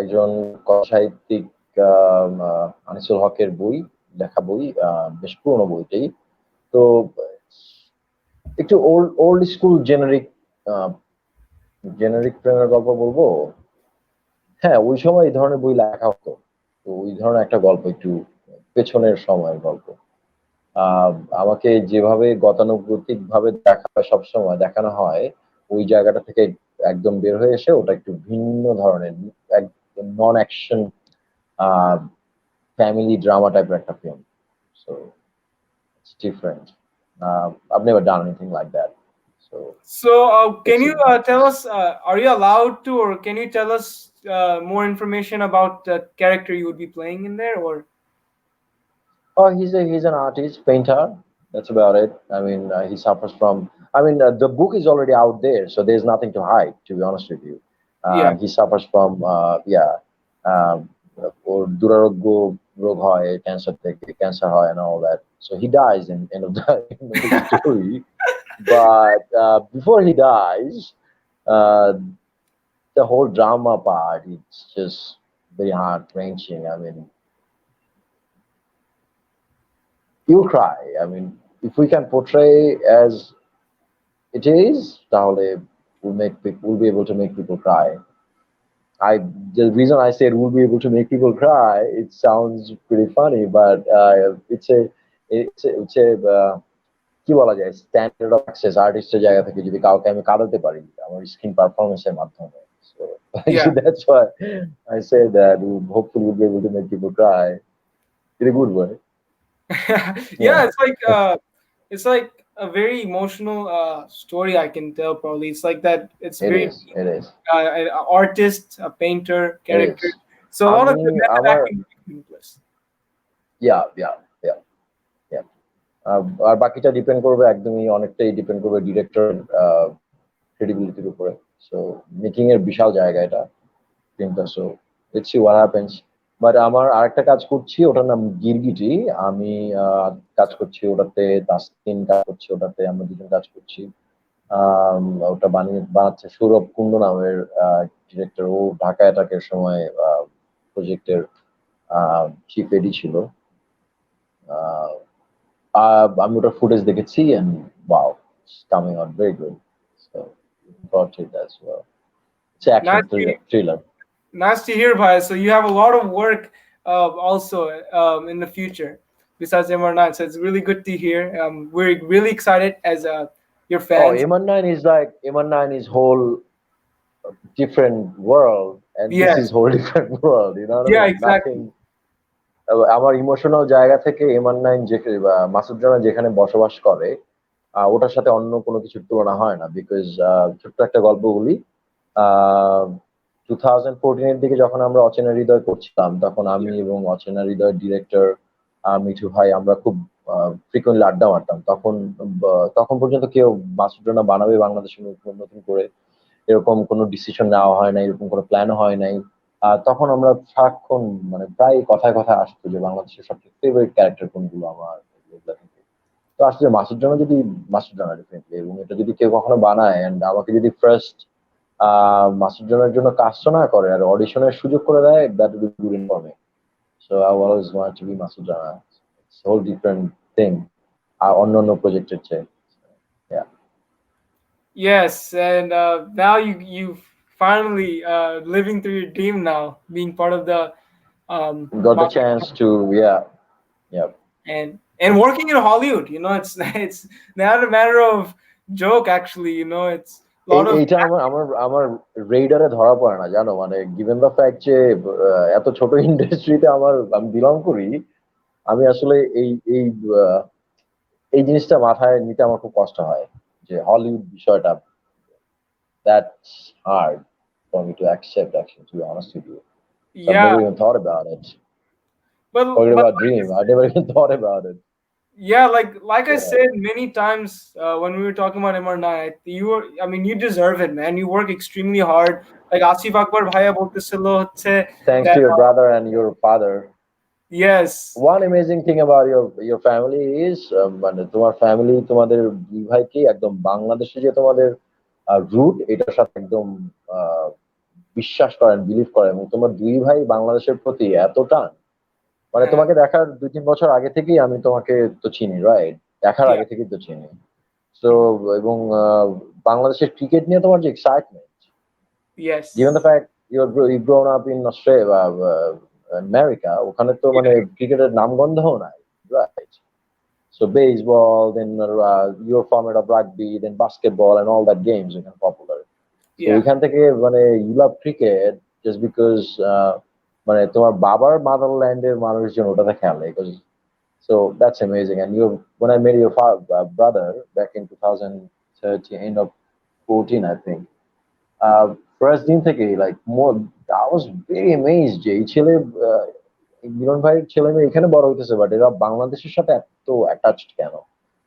একজন কথাসাহিত্যিক আনিসুল হকের বই, লেখা বই, বেশ পুরনো বইটাই। তো একটু ওল্ড স্কুল জেনারিক প্রেমের গল্প বলবো। হ্যাঁ, ওই সময় এই ধরনের বই লেখা হতো। তো ওই ধরনের একটা গল্প, একটু পেছনের সময়ের গল্প। আহ আমাকে যেভাবে গতানুগতিক ভাবে সবসময় দেখানো হয়, ওই জায়গাটা থেকে একদম বের হয়ে এসে ওটা একটু ভিন্ন ধরনের, একদম নন অ্যাকশন ফ্যামিলি ড্রামা টাইপের একটা film. So it's different. I've never done anything like that. So So, can let's you see. tell us, are you allowed to, or can you tell us more information about the character you would be playing in there? Or Oh, he's an artist, painter. That's about it. I mean, he suffers from. I mean, the book is already out there, so there's nothing to hide. To be honest with you, yeah, he suffers from yeah, ওর দুরারোগ্য রোগ হয়, cancer হয়, and all that. So he dies in end of the end of the story. But before he dies, uh, the whole drama part, it's just very heart wrenching. I mean, you cry. I mean, if we can portray as it is, Tahole we'll be able to make people cry. I The reason I said we'll be able to make people cry, it sounds pretty funny, but it's a কি বলা যায়, standard of success আর্টিস্টের জায়গা থেকে যদি কাউকে আমি কাঁদাতে পারি আমার স্ক্রিন পারফরমেন্সের মাধ্যমে, so yeah, that's why I say that hopefully we'll be able to make people cry in a good way. yeah. Yeah, It's like a very emotional story. I can tell probably it's like that. It's it very is. It is. an artist, a painter, It character. is. So a lot of আমি the method আমার acting in place. ইয়া ইয়া ইয়া ইয়া আর বাকিটা depend করবে, একদমই অনেকটাই depend করবে director ক্রেডিবিলিটির উপরে। So making এর বিশাল জায়গা এটা ফিল্মটা। So let's see what happens. But আমার আরেকটা কাজ করছি, ওটার নাম গিরগিটি। আমি কাজ করছি ওটাতে, তাসকিন কাজ করছি ওটাতে, আমরা দুজন কাজ করছি। ওটা বানাচ্ছে সৌরভ কুন্ডু নামের ডিরেক্টর। ও ঢাকা অ্যাটাকের সময় প্রজেক্টের চিফ এডি ছিল। আহ, আমি ওটার ফুটেজ দেখেছি, and wow, it's coming out very good. So looking forward to it as well. It's an action Nice to thriller. Nice to hear, Bhai. So you have a lot of work also in the future. besides MR9. So it's really good to hear. We're really excited as your Oh, fans. MR9 is like MR9 is whole different world, and this Yes. is whole different world. You know what I Yeah, mean? exactly. Nothing. আমার emotional জায়গা থেকে MR9 যে মাসুদ রানা যেখানে বসবাস করে ওটার সাথে অন্য কোনো কিছুর তুলনা হয় না, বিকজ ছোট্ট একটা গল্প বলি। 2014 এর দিকে যখন আমরা অচেনা হৃদয় করছিলাম, তখন আমি এবং অচেনা হৃদয়ের ডিরেক্টর মিঠু ভাই আমরা খুব ফ্রিকোয়েন্টলি আড্ডা মারতাম। তখন পর্যন্ত কেউ মাসুদ রানা বানাবে বাংলাদেশের নতুন নতুন করে এরকম কোনো ডিসিশন নেওয়া হয় নাই, এরকম কোনো প্ল্যান হয় নাই। তখন আমরা সারাক্ষণ মানে প্রায় কথায় কথায় আসতো যে বাংলাদেশের সবচেয়ে ফেভারিট ক্যারেক্টার কোনগুলো আমার, এগুলা থেকে। তো আসলে মাসুদ রানা যদি মাসুদ রানা ডেফিনেটলি, এবং এটা যদি কেউ কখনো বানায় অ্যান্ড আমাকে যদি ফার্স্ট মাসুদ রানার জন্য কাজটা না করে আর অডিশনের সুযোগ করে দেয়, that will be good in for me. So I always want to be Masud Rana. It's whole different thing অন্য অন্য প্রজেক্টের চেয়ে। Yeah. Yes, and now you finally living through your dream now, being part of the Got the chance to, yeah, yeah. and working in Hollywood. You know, it's it's not a matter of joke actually. You know, it's a lot of এইটা আমার আমার আমার রেডারে ধরা পড়ে না, জানো, মানে given the fact যে এত ছোট ইন্ডাস্ট্রিতে আমি বিলং করি, আমি আসলে এই এই আহ, এই জিনিসটা মাথায় নিতে আমার খুব কষ্ট হয় যে হলিউড বিষয়টা, that's hard for me to accept actually, to be honest with you. So I've yeah, never even thought about it. but Forget but about dream. I never even thought about it. yeah, like I Yeah. said many times when we were talking about MR9, you were, I mean, you deserve it, man. You work extremely hard. Like Asif Akbar bhaiya bolteছিল হচ্ছে Thanks to that your brother and your father. yes, One amazing thing about your family is মানে তোমার family তোমাদের দুই ভাইকে একদম বাংলাদেশে যে তোমাদের রুট এটার সাথে একদম আহ, বিশ্বাস করেন, বিলিভ করেন, এবং তোমার দুই ভাই বাংলাদেশের প্রতি এত টান। মানে হ্যাঁ, তোমাকে দেখার 2-3 বছর আগে থেকেই আমি তোমাকে তো চিনি, রাইট? দেখার yeah, আগে থেকেই তো চিনি। তো এবং বাংলাদেশের ক্রিকেট নিয়ে তোমার যে excitement, given the yes, fact you've grown up in Australia, America, ওখানে তো মানে yeah, ক্রিকেটের নামগন্ধও নাই, right? So baseball, then your format of rugby, then basketball, and all that games become popular. So yeah, এখান থেকে মানে you love cricket just because মানে তোমার বাবার মাদারল্যান্ডের মানুষজন ওটাতে খেলে, because so that's amazing. And you, when I met your brother back in 2013, end of 14, I think. First দিন থেকেই like more, I was very amazed যে এই ছেলে মিলন ভাইয়ের ছেলে মেয়ে এখানে বড় হইতেছে, বাট এরা বাংলাদেশের সাথে এত অ্যাটাচড কেন?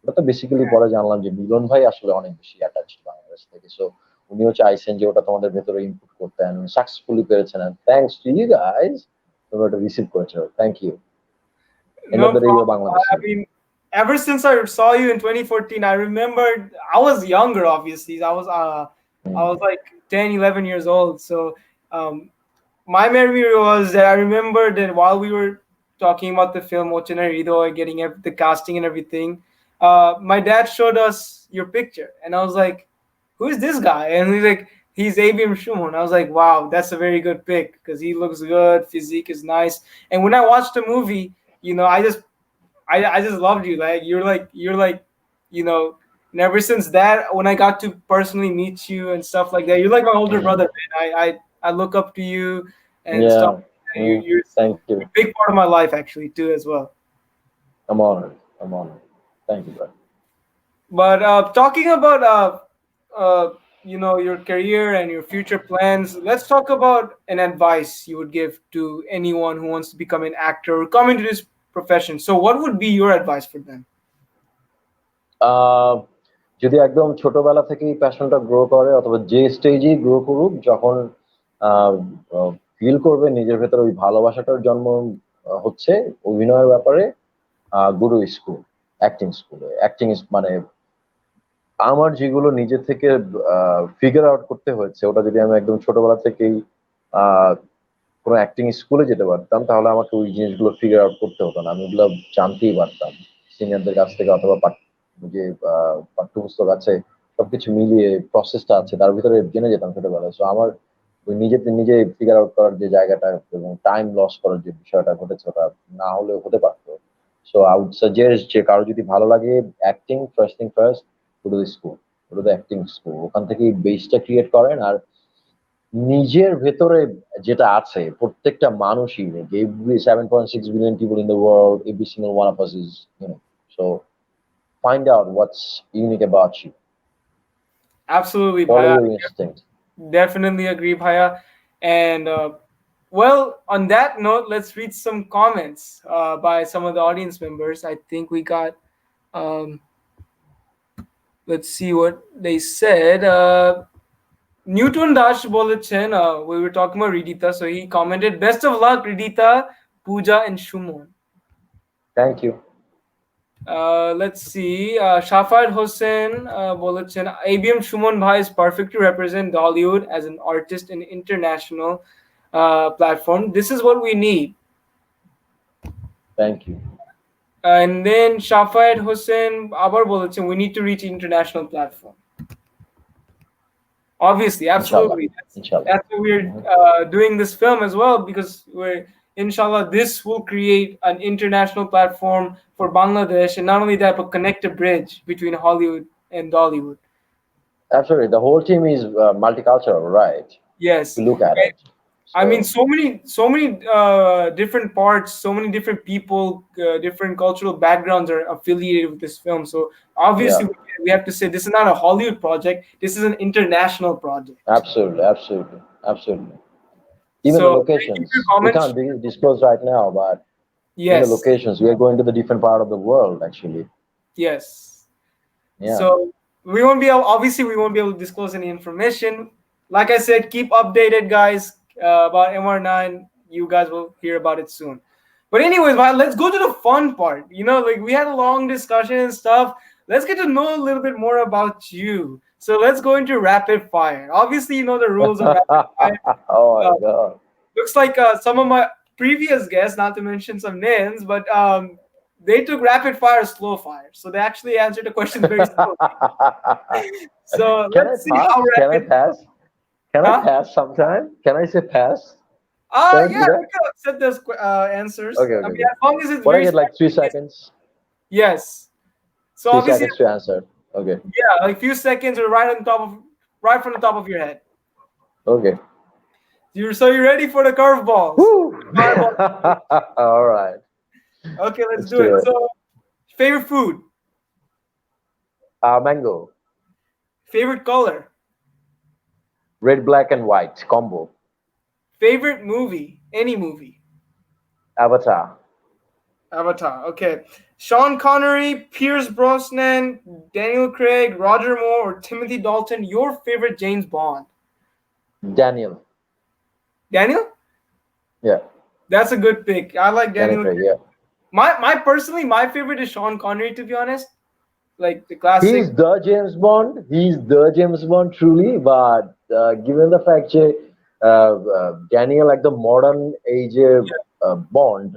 ওটা তো বেসিক্যালি পরে জানলাম যে মিলন ভাই আসলে অনেক বেশি অ্যাটাচড বাংলাদেশ থেকে। সো উনিও চাইছেন যে ওটা তোমাদের ভেতরে ইনপুট করতে, and সাকসেসফুলি পেরেছেন, and thanks to you guys তোমরা ওটা রিসিভ করেছো। Thank you. End of no the day you problem. Bangladesh. I mean, ever since I saw you in 2014, I remembered I was younger, obviously. I was like 10, 11 years old. So my memory was that I remember that while we were talking about the film Ochena Hridoy, getting the casting and everything, my dad showed us your picture, and I was like, "Who is this guy?" And he's like, "He's ABM SUMON." I was like, "Wow, that's a very good pick because he looks good, physique is nice." And when I watched the movie, you know, I just loved you. Like you're like, you know, and ever since that, when I got to personally meet you and stuff like that, you're like my older brother, man. I look up to you and stuff. Yeah, You're thank you. a big part of my life actually too as well. I'm honored. I'm honored. Thank you, bro. But talking about you know, your career and your future plans, let's talk about an advice you would give to anyone who wants to become an actor or come into this profession. So what would be your advice for them? আহ, যদি একদম ছোটবেলা থেকেই প্যাশনটা grow করে, অথবা যে স্টেজেই grow করুক, যখন feel করবে নিজের ভেতরে ওই ভালোবাসাটার জন্ম হচ্ছে অভিনয়ের ব্যাপারে, গুরু স্কুল, অ্যাক্টিং স্কুলে। অ্যাক্টিং মানে আমার যেগুলো নিজে থেকে ফিগার আউট করতে হয়েছে, ওটা যদি আমি একদম ছোটবেলা থেকেই আহ কোনো অ্যাক্টিং স্কুলে যেতে পারতাম, তাহলে আমাকে ওই জিনিসগুলো ফিগার আউট করতে হতো না, আমি ওগুলো জানতেই পারতাম সিনিয়রদের কাছ থেকে, অথবা যে পাঠ্যপুস্তক আছে সবকিছু মিলিয়ে প্রসেসটা আছে তার ভিতরে জেনে যেতাম ছোটবেলায়। সো আমার ওই নিজেতে নিজে ফিগার আউট করার যে জায়গাটা এবং টাইম লস করার যে বিষয়টা ঘটেছে, ওটা না হলেও হতে পারতো। So I would suggest যে কারো যদি ভালো লাগে acting, first thing first, go to the school, go to the acting school, ওখান থেকে বেসটা ক্রিয়েট করেন। আর নিজের ভেতরে যেটা আছে প্রত্যেকটা মানুষই, every 7.6 billion people in the world, every single one of us is, so find out what's unique about you, Absolutely, follow Bhaiya. your instinct. Definitely agree, Bhaiya. And well, on that note, let's read some comments by some of the audience members. I think we got. Um, let's see what they said. Newton Dash Bolechen, we were talking about Ridita, so he commented, "Best of luck, Ridita, Pooja, and Shumon." Thank you. Let's see. Shafat Hossein Bolechen, ABM Shumon Bhai is perfect to represent Dollywood as an artist in international platform. This is what we need. Thank you. And then Shafat Hossein Abar Bolechen, we need to reach international platform. Obviously, absolutely. Inshallah. That's why we're doing this film as well, because we're inshallah this will create an international platform for Bangladesh, and not only that, but connect a bridge between Hollywood and Dollywood. Absolutely, the whole team is multicultural, right? Yes. To look at it. I mean, so many different parts, so many different people, different cultural backgrounds are affiliated with this film. So obviously, we have to say this is not a Hollywood project. This is an international project. Absolutely. Even So, the locations, we can't disclose right now, but in the locations, we are going to the different part of the world, actually. Yes. Yeah. So we won't be able to disclose any information. Like I said, keep updated, guys, about MR9. You guys will hear about it soon. But anyways, let's go to the fun part. Like we had a long discussion and stuff. Let's get to know a little bit more about you. So let's go into rapid fire. Obviously, you know the rules of rapid fire. Oh my God. Looks like some of my previous guests, not to mention some names, but they took rapid fire, slow fire. So they actually answered the questions very slowly. So let's see how rapid. Can I pass sometime? Can I say pass? Yeah, we can accept those answers. Okay. I mean, as long as it's What very I get like 3 seconds? Yes. So 3 obviously, seconds to answer. Okay. Yeah, like few seconds or right from the top of your head. Okay. So you're ready for the curveballs? All right. Okay, let's do it. So, favorite food? Mango. Favorite color? Red, black, and white combo. Favorite movie? Any movie? Avatar. Okay. Sean Connery, Pierce Brosnan, Daniel Craig, Roger Moore, or Timothy Dalton. Your favorite James Bond? Daniel? Yeah. That's a good pick. I like Daniel Craig. Yeah. My favorite is Sean Connery, to be honest. Like the classic. He's the James Bond truly, but given the fact that Daniel like the modern age Bond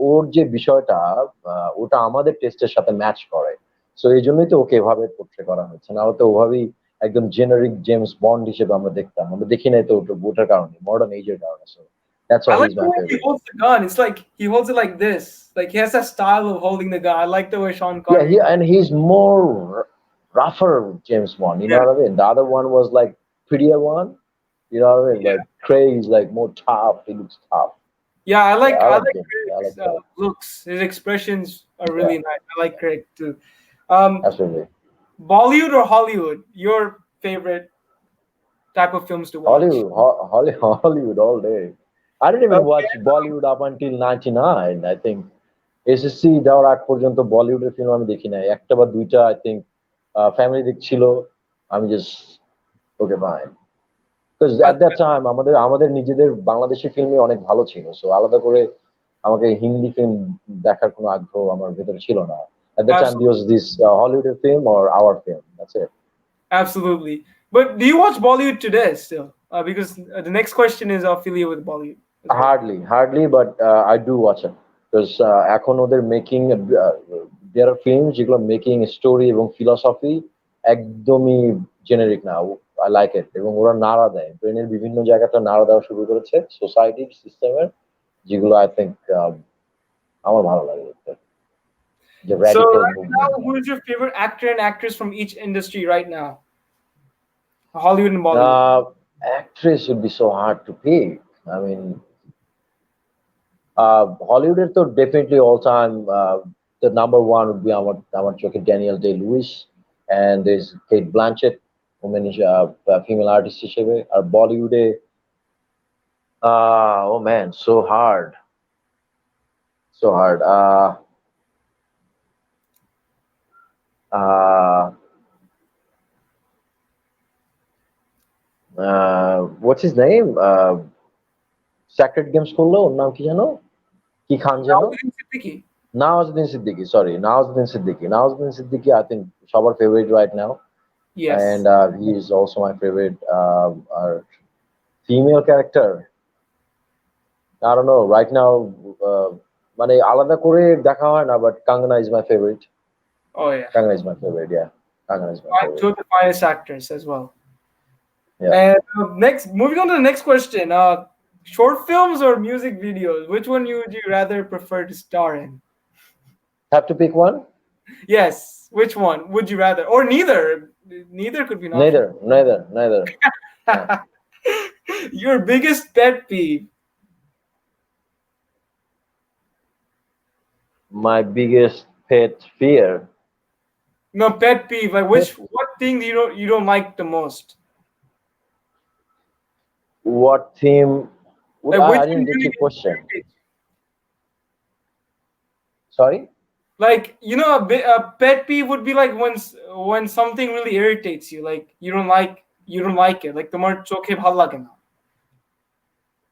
ওর যে বিষয়টা ওটা আমাদের টেস্টের সাথে match করে, so এই জন্যই তো ওকে এভাবে পোর্ট্রে করা হচ্ছে, না তো ওভাবেই একদম জেনারিক জেমস বন্ড হিসেবে আমরা দেখি নাই তো ওটার কারণে, মডার্ন এজের কারণে। So that's why he's my favorite. He holds the gun. It's like he holds it like this. Like he has that style of holding the gun. I like the way Sean Connery. Yeah, and he's more rougher James Bond. You know what I mean? The other one was like prettier one. You know what I mean? Like Craig is like more tough. He looks tough. Yeah, I like Craig's looks. His expressions are really nice. I like Craig too. Absolutely. Bollywood or Hollywood? Your favorite type of films to watch? Hollywood all day. I didn't even watch Bollywood up until 99. I think SSC যাওয়ার আগ পর্যন্ত বলিউডের film আমি দেখি নাই, একটা বা দুইটা I think ফ্যামিলি দেখছিল, আমি just okay fine. Because at that time আমাদের নিজেদের বাংলাদেশি ফিল্মই অনেক ভালো ছিল, সো আলাদা করে আমাকে হিন্দি ফিল্ম দেখার কোনো আগ্রহ আমার ভেতরে ছিল না. At that time there was this Hollywood film or our film. That's it. Absolutely. But do you watch Bollywood today still? Because the next question is affiliated with Bollywood. Hardly, but I do watch it because এখন ওদের making there are films যেগুলো making story এবং philosophy একদমই generic না। I like it এবং ওরা নাড়া দেয়, ব্রেনের বিভিন্ন জায়গাটা নাড়া দেওয়া শুরু করেছে সোসাইটির সিস্টেমের, যেগুলো I think আমার ভালো লাগে দেখতে। The So radical right movement. now, who is your favorite actor and actress from each industry right now? Hollywood and Bollywood. Uh, Actress would be so hard to pick. I mean, Hollywood is so definitely all time. The number one would be আমার চোখে Daniel Day-Lewis, and there's Kate Blanchett, woman female artist হিসেবে, আর বলিউডে oh man, so hard, so hard. Uh, what's his name? Sacred Games করলো ওর নাম কি জানো? কি খান যেন? Nawazuddin Siddiqui. Nawazuddin Siddiqui. Sorry, Nawazuddin Siddiqui. Nawazuddin Siddiqui, I think সবার favorite right now, and Yes. he is also my favorite. Our female character. I don't know. Right now, মানে আলাদা করে দেখা হয় না, but Kangana is my favorite. Oh yeah. Kangana is my favorite. Yeah, Kangana is my Two favorite. of the finest actors as well. Yeah. And next, moving on to the next question. Short films or music videos? Which one would you rather prefer to star in? Have to pick one? Yes. Which one would you rather? Or neither. Neither could be an option. Neither. Yeah. Your biggest pet peeve. My biggest pet fear. No, pet peeve. Like what thing you don't like the most? What theme? Like I which didn't one get really your question. irritates you? Sorry? Like a pet peeve would be like when something really irritates you, like you don't like it, like tomar chokhe bhal lage na.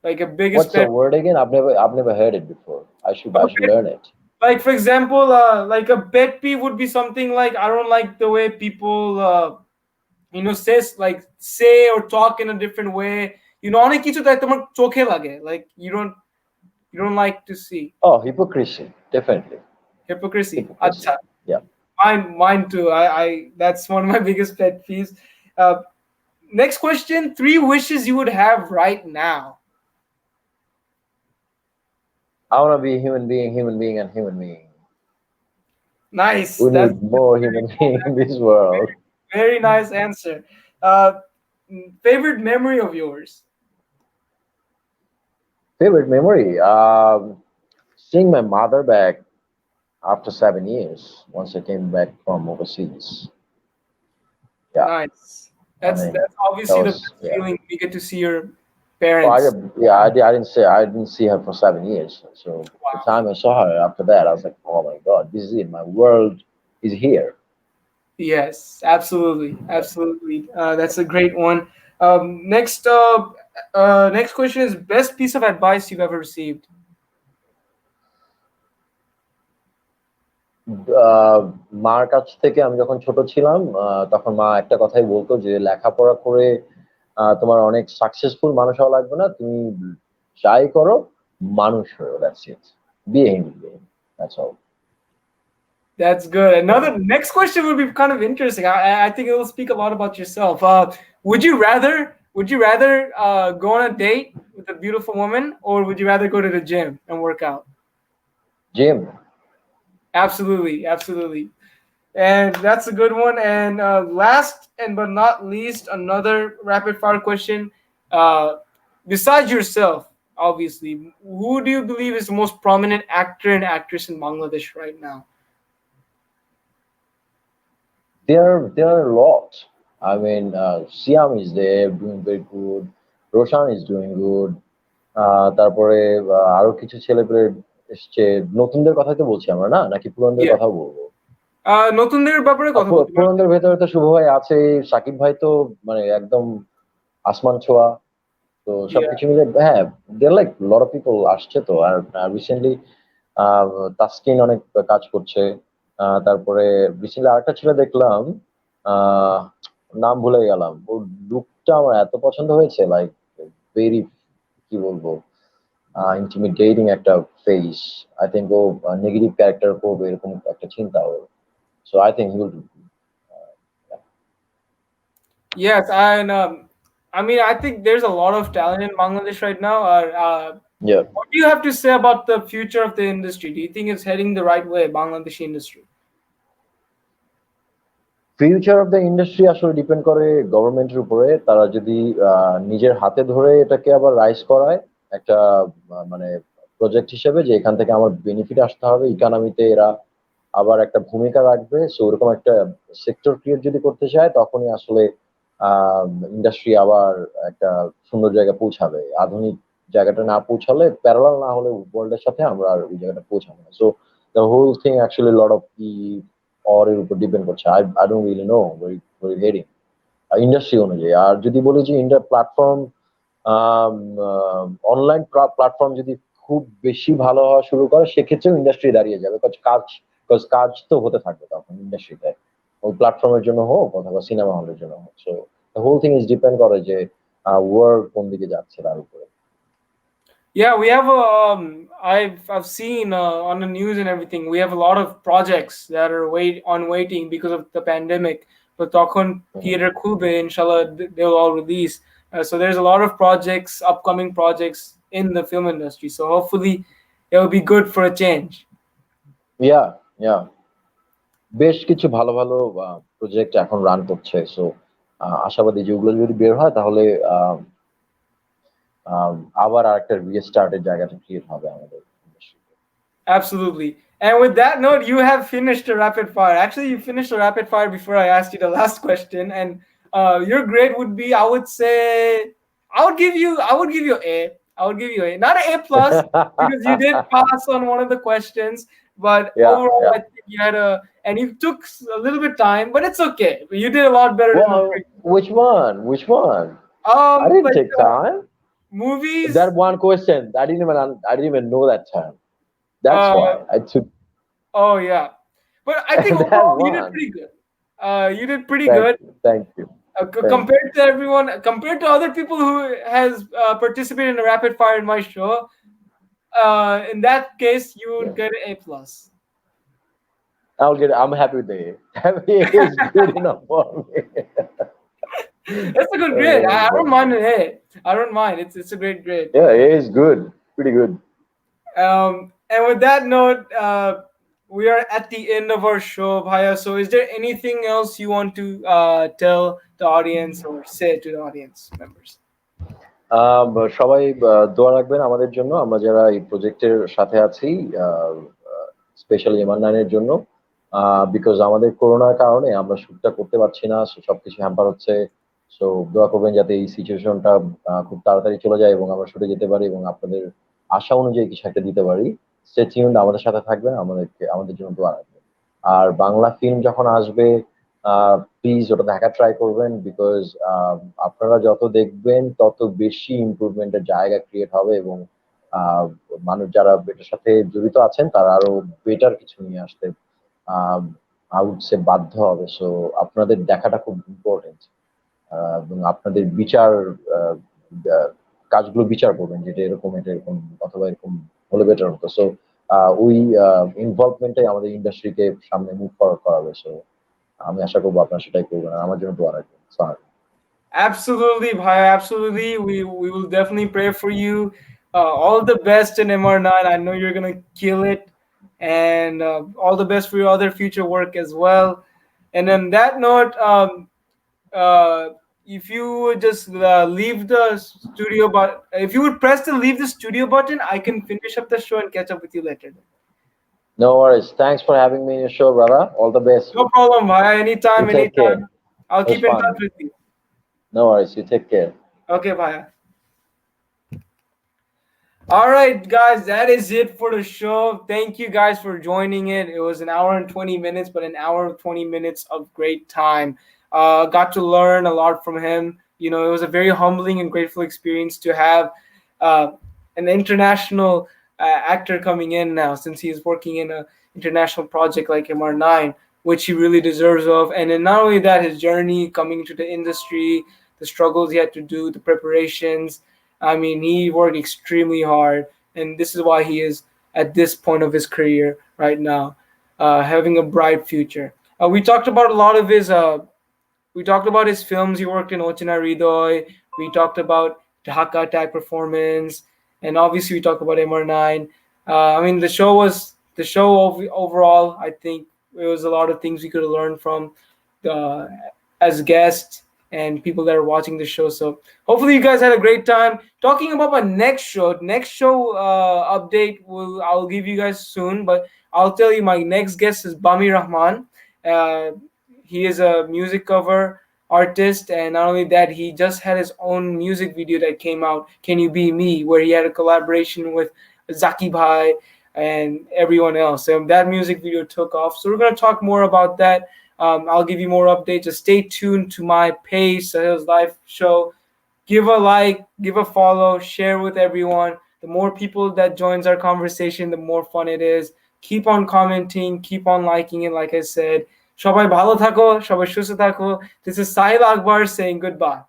Like a biggest What's the pet. word again? I've never heard it before. I should Okay. learn it. Like for example, like a pet peeve would be something like I don't like the way people say or talk in a different way. অনেক কিছু তাই তোমার চোখে লাগে, like you don't like to see Oh, hypocrisy. Definitely. hypocrisy. Hypocrisy. Acha. Yeah. Mine too. I that's one of my biggest pet peeves. Next question: 3 wishes you would have right now. I want to be a human being, and human being. Nice. We That's need more human being in this world. very nice answer. Uh, Favorite memory of yours? Favorite memory? Seeing my mother back after 7 years, once I came back from overseas. Yeah, Nice. I That's mean, that's that obviously the was, best yeah. feeling. You get to see your Oh, parents. I didn't see her for 7 years. So the Wow. time I saw her after that, I was like, oh my God, this is it. My world is here. Yes, absolutely, absolutely. That's a great one. Next question is best piece of advice you've ever received. আহ, মার কাছ থেকে আমি যখন ছোট ছিলাম, তখন মা একটা কথাই বলতো যে লেখাপড়া করে তোমার অনেক সাকসেসফুল মানুষ হওয়া লাগবে না, তুমি যাই করো মানুষ হও, that's it, be a human being, that's all. That's good. Another next question would be kind of interesting. I think it will speak a lot about yourself. Would you rather go on a date with a beautiful woman, or would you rather go to the gym and work out? Gym. Absolutely, absolutely. And that's a good one. And last and but not least, another rapid fire question. Besides yourself, obviously, who do you believe is the most prominent actor and actress in Bangladesh right now? There are a lot. I mean, Siam is there doing very good. Roshan is doing good. তারপরে আরো কিছু ছেলেপেলে এসছে। নতুনদের কথাই তো বলছি আমরা, না নাকি পুরানদের Yeah. কথা বলবো? নতুনদের ব্যাপারে কথা বলতে পারেন। পুরানদের ভেতরে তো শুভ ভাই আছে, সাকিব ভাই তো মানে একদম আসমান ছোঁয়া। তো Yeah. সবকিছু মিলে হ্যাঁ, there like lot of people আসছে তো। আর রিসেন্টলি তাসকিন অনেক কাজ করছে। তারপরে রিসেন্টলি আরেকটা ছেলে দেখলাম, আহ নাম ভুলে গেলাম, ওর লুকটা আমার এত পছন্দ হয়েছে, লাইক ভেরি, কি বলবো, ইন্টিমিডেটিং একটা ফেস। আই থিঙ্ক ও নেগেটিভ ক্যারেক্টার করবে এরকম একটা চিন্তা ওর। So I think he will. Yes, and I mean, I think there's a lot of talent in Bangladesh right now. Yeah. What do you have to say about the future of the industry? Do you think it's heading the right way, Bangladeshi industry? Future of the industry আসলে depend করে গভর্নমেন্টের উপরে। তারা যদি নিজের হাতে ধরে এটাকে আবার রাইজ করায় একটা মানে প্রজেক্ট হিসেবে, যে এখান থেকে আমার বেনিফিট আসতে হবে, ইকোনমিতে এরা আবার একটা ভূমিকা রাখবে, সো ওরকম একটা সেক্টর ক্রিয়েট যদি করতে চায়, তখনই আসলে ইন্ডাস্ট্রি আবার একটা সুন্দর জায়গায় পৌঁছাবে। আধুনিক জায়গাটা না পৌঁছালে, প্যারালাল না হলে ওয়ার্ল্ডের সাথে আমরা আর ওই জায়গাটা পৌঁছাবো না। So the whole thing actually lot of অর এর উপর ডিপেন্ড করছে। I don't really know where heading industry অনুযায়ী। আর যদি বলি যে প্ল্যাটফর্ম, অনলাইন প্ল্যাটফর্ম যদি খুব বেশি ভালো হওয়া শুরু করে, সেক্ষেত্রেও ইন্ডাস্ট্রি দাঁড়িয়ে যাবে। কাজ তো হতে থাকবে তখন ইন্ডাস্ট্রিতে, ওই প্ল্যাটফর্মের জন্য হোক অথবা সিনেমা হলের জন্য হোক। So the whole thing is depend করে যে ওয়ার্ল্ড কোন দিকে যাচ্ছে তার উপরে। Yeah, we have I've seen on the news and everything. We have a lot of projects that are waiting because of the pandemic. But তখন theater খুলবে, inshallah, they'll all release. So there's a lot of projects, upcoming projects in the film industry. So hopefully, it will be good for a change. ইয়া ইয়া বেশ কিছু ভালো ভালো project এখন run করছে। So আশাবাদী যে ওগুলো যদি বের হয়, তাহলে আবার আরেকটা রিস্টার্টের জায়গাটা ক্রিয়েট হবে আমাদের ইন্ডাস্ট্রিতে। Absolutely. And with that note, you have finished the rapid fire. Actually, you finished the rapid fire before I asked you the last question. And your grade would be, I would say, I would give you A. I would give you A. Not an A plus because you did pass on one of the questions, but Yeah, overall, yeah. I think you had and you took a little bit time, but it's okay. You did a lot better than the Well, which one? Which one? I didn't like take time. movies. That one question, I didn't even know that term. That's why Uh, I took oh yeah, but I think that overall you did one. pretty good. You did pretty Thank good you, thank you. Thank compared to everyone, compared to other people who has participated in the rapid fire in my show. In that case, you would Yeah. get an A plus. I'm happy with the A. A is good enough for me. That's a good grade. I don't mind an A. I don't mind. It's a great grade. Yeah, A is good. Pretty good. And with that note, we are at the end of our show, Bhaiya. So, is there anything else you want to tell the audience or say to the audience members? সবাই দোয়া রাখবেন আমাদের জন্য, আমরা যারা এই প্রজেক্টের সাথে আছি, স্পেশালি এমআর9 এর জন্য। বিকজ আমাদের করোনার কারণে আমরা শুটটা করতে পারছি না, সবকিছু হ্যাম্পার হচ্ছে। সো দোয়া করবেন যাতে এই সিচুয়েশনটা খুব তাড়াতাড়ি চলে যায় এবং আমরা শুটে যেতে পারি এবং আপনাদের আশা অনুযায়ী কিছু একটা দিতে পারি। স্টে টিউনড, আমাদের সাথে থাকবেন, আমাদের জন্য দোয়া রাখবেন। আর বাংলা ফিল্ম যখন আসবে, প্লিজ ওটা দেখা ট্রাই করবেন, বিকজ আপনারা যত দেখবেন তত বেশি ইমপ্রুভমেন্টের জায়গা ক্রিয়েট হবে এবং মানুষ যারা এটার সাথে জড়িত আছেন তারা আরো বেটার কিছু নিয়ে আসতে সে বাধ্য হবে। সো আপনাদের দেখাটা খুব ইম্পর্টেন্ট এবং আপনাদের বিচার, কাজগুলো বিচার করবেন, যেটা এরকম এটা এরকম অথবা এরকম হলে বেটার হতো। সো ওই ইনভলভমেন্টটাই আমাদের ইন্ডাস্ট্রিকে সামনে মুভ ফরওয়ার্ড করাবে। সো আমি আশা করবো আপনারা সেটাই করবেন, আর আমার জন্য দোয়া রাখবেন। Absolutely, Bhaiya. Absolutely. We will definitely pray for you. All the best in MR9. I know you're gonna kill it, and all the best for your other future work as well. And on that note, if you would just leave the studio, but if you would press the leave the studio button, I can finish up the show and catch up with you later. No worries. Thanks for having me in your show, brother. All the best. No problem, Bhaiya. Anytime, You take anytime. care. I'll It was keep in fun. touch with you. No worries. You take care. Okay, Bhaiya. All right, guys, that is it for the show. Thank you guys for joining it. It was an hour and 20 minutes, but an hour and 20 minutes of great time. Got to learn a lot from him. You know, it was a very humbling and grateful experience to have an international actor coming in now, since he is working in an international project like MR9, which he really deserves of. And then not only that, his journey coming into the industry, the struggles he had to do, the preparations. I mean, he worked extremely hard, and this is why he is at this point of his career right now, having a bright future. We talked about a lot of his. We talked about his films. He worked in Ochena Hridoy. We talked about Dhaka Attack performance, and obviously we talk about MR9. I mean, the show overall. I think it was a lot of things we could have learned from the as guests and people that are watching the show. So hopefully you guys had a great time. Talking about my next show. Next show update I'll give you guys soon, but I'll tell you my next guest is Bami Rahman. Uh, he is a music cover artist, and not only that, he just had his own music video that came out, Can You Be Me, where he had a collaboration with Zaki Bhai and everyone else, and that music video took off. So we're going to talk more about that. I'll give you more updates. Just stay tuned to my page, Sahil's live show. Give a like, give a follow, share with everyone. The more people that joins our conversation, the more fun it is. Keep on commenting, keep on liking it, like I said. সবাই ভালো থাকো, সবাই সুস্থ থাকো. This is Sahil Akbar saying goodbye.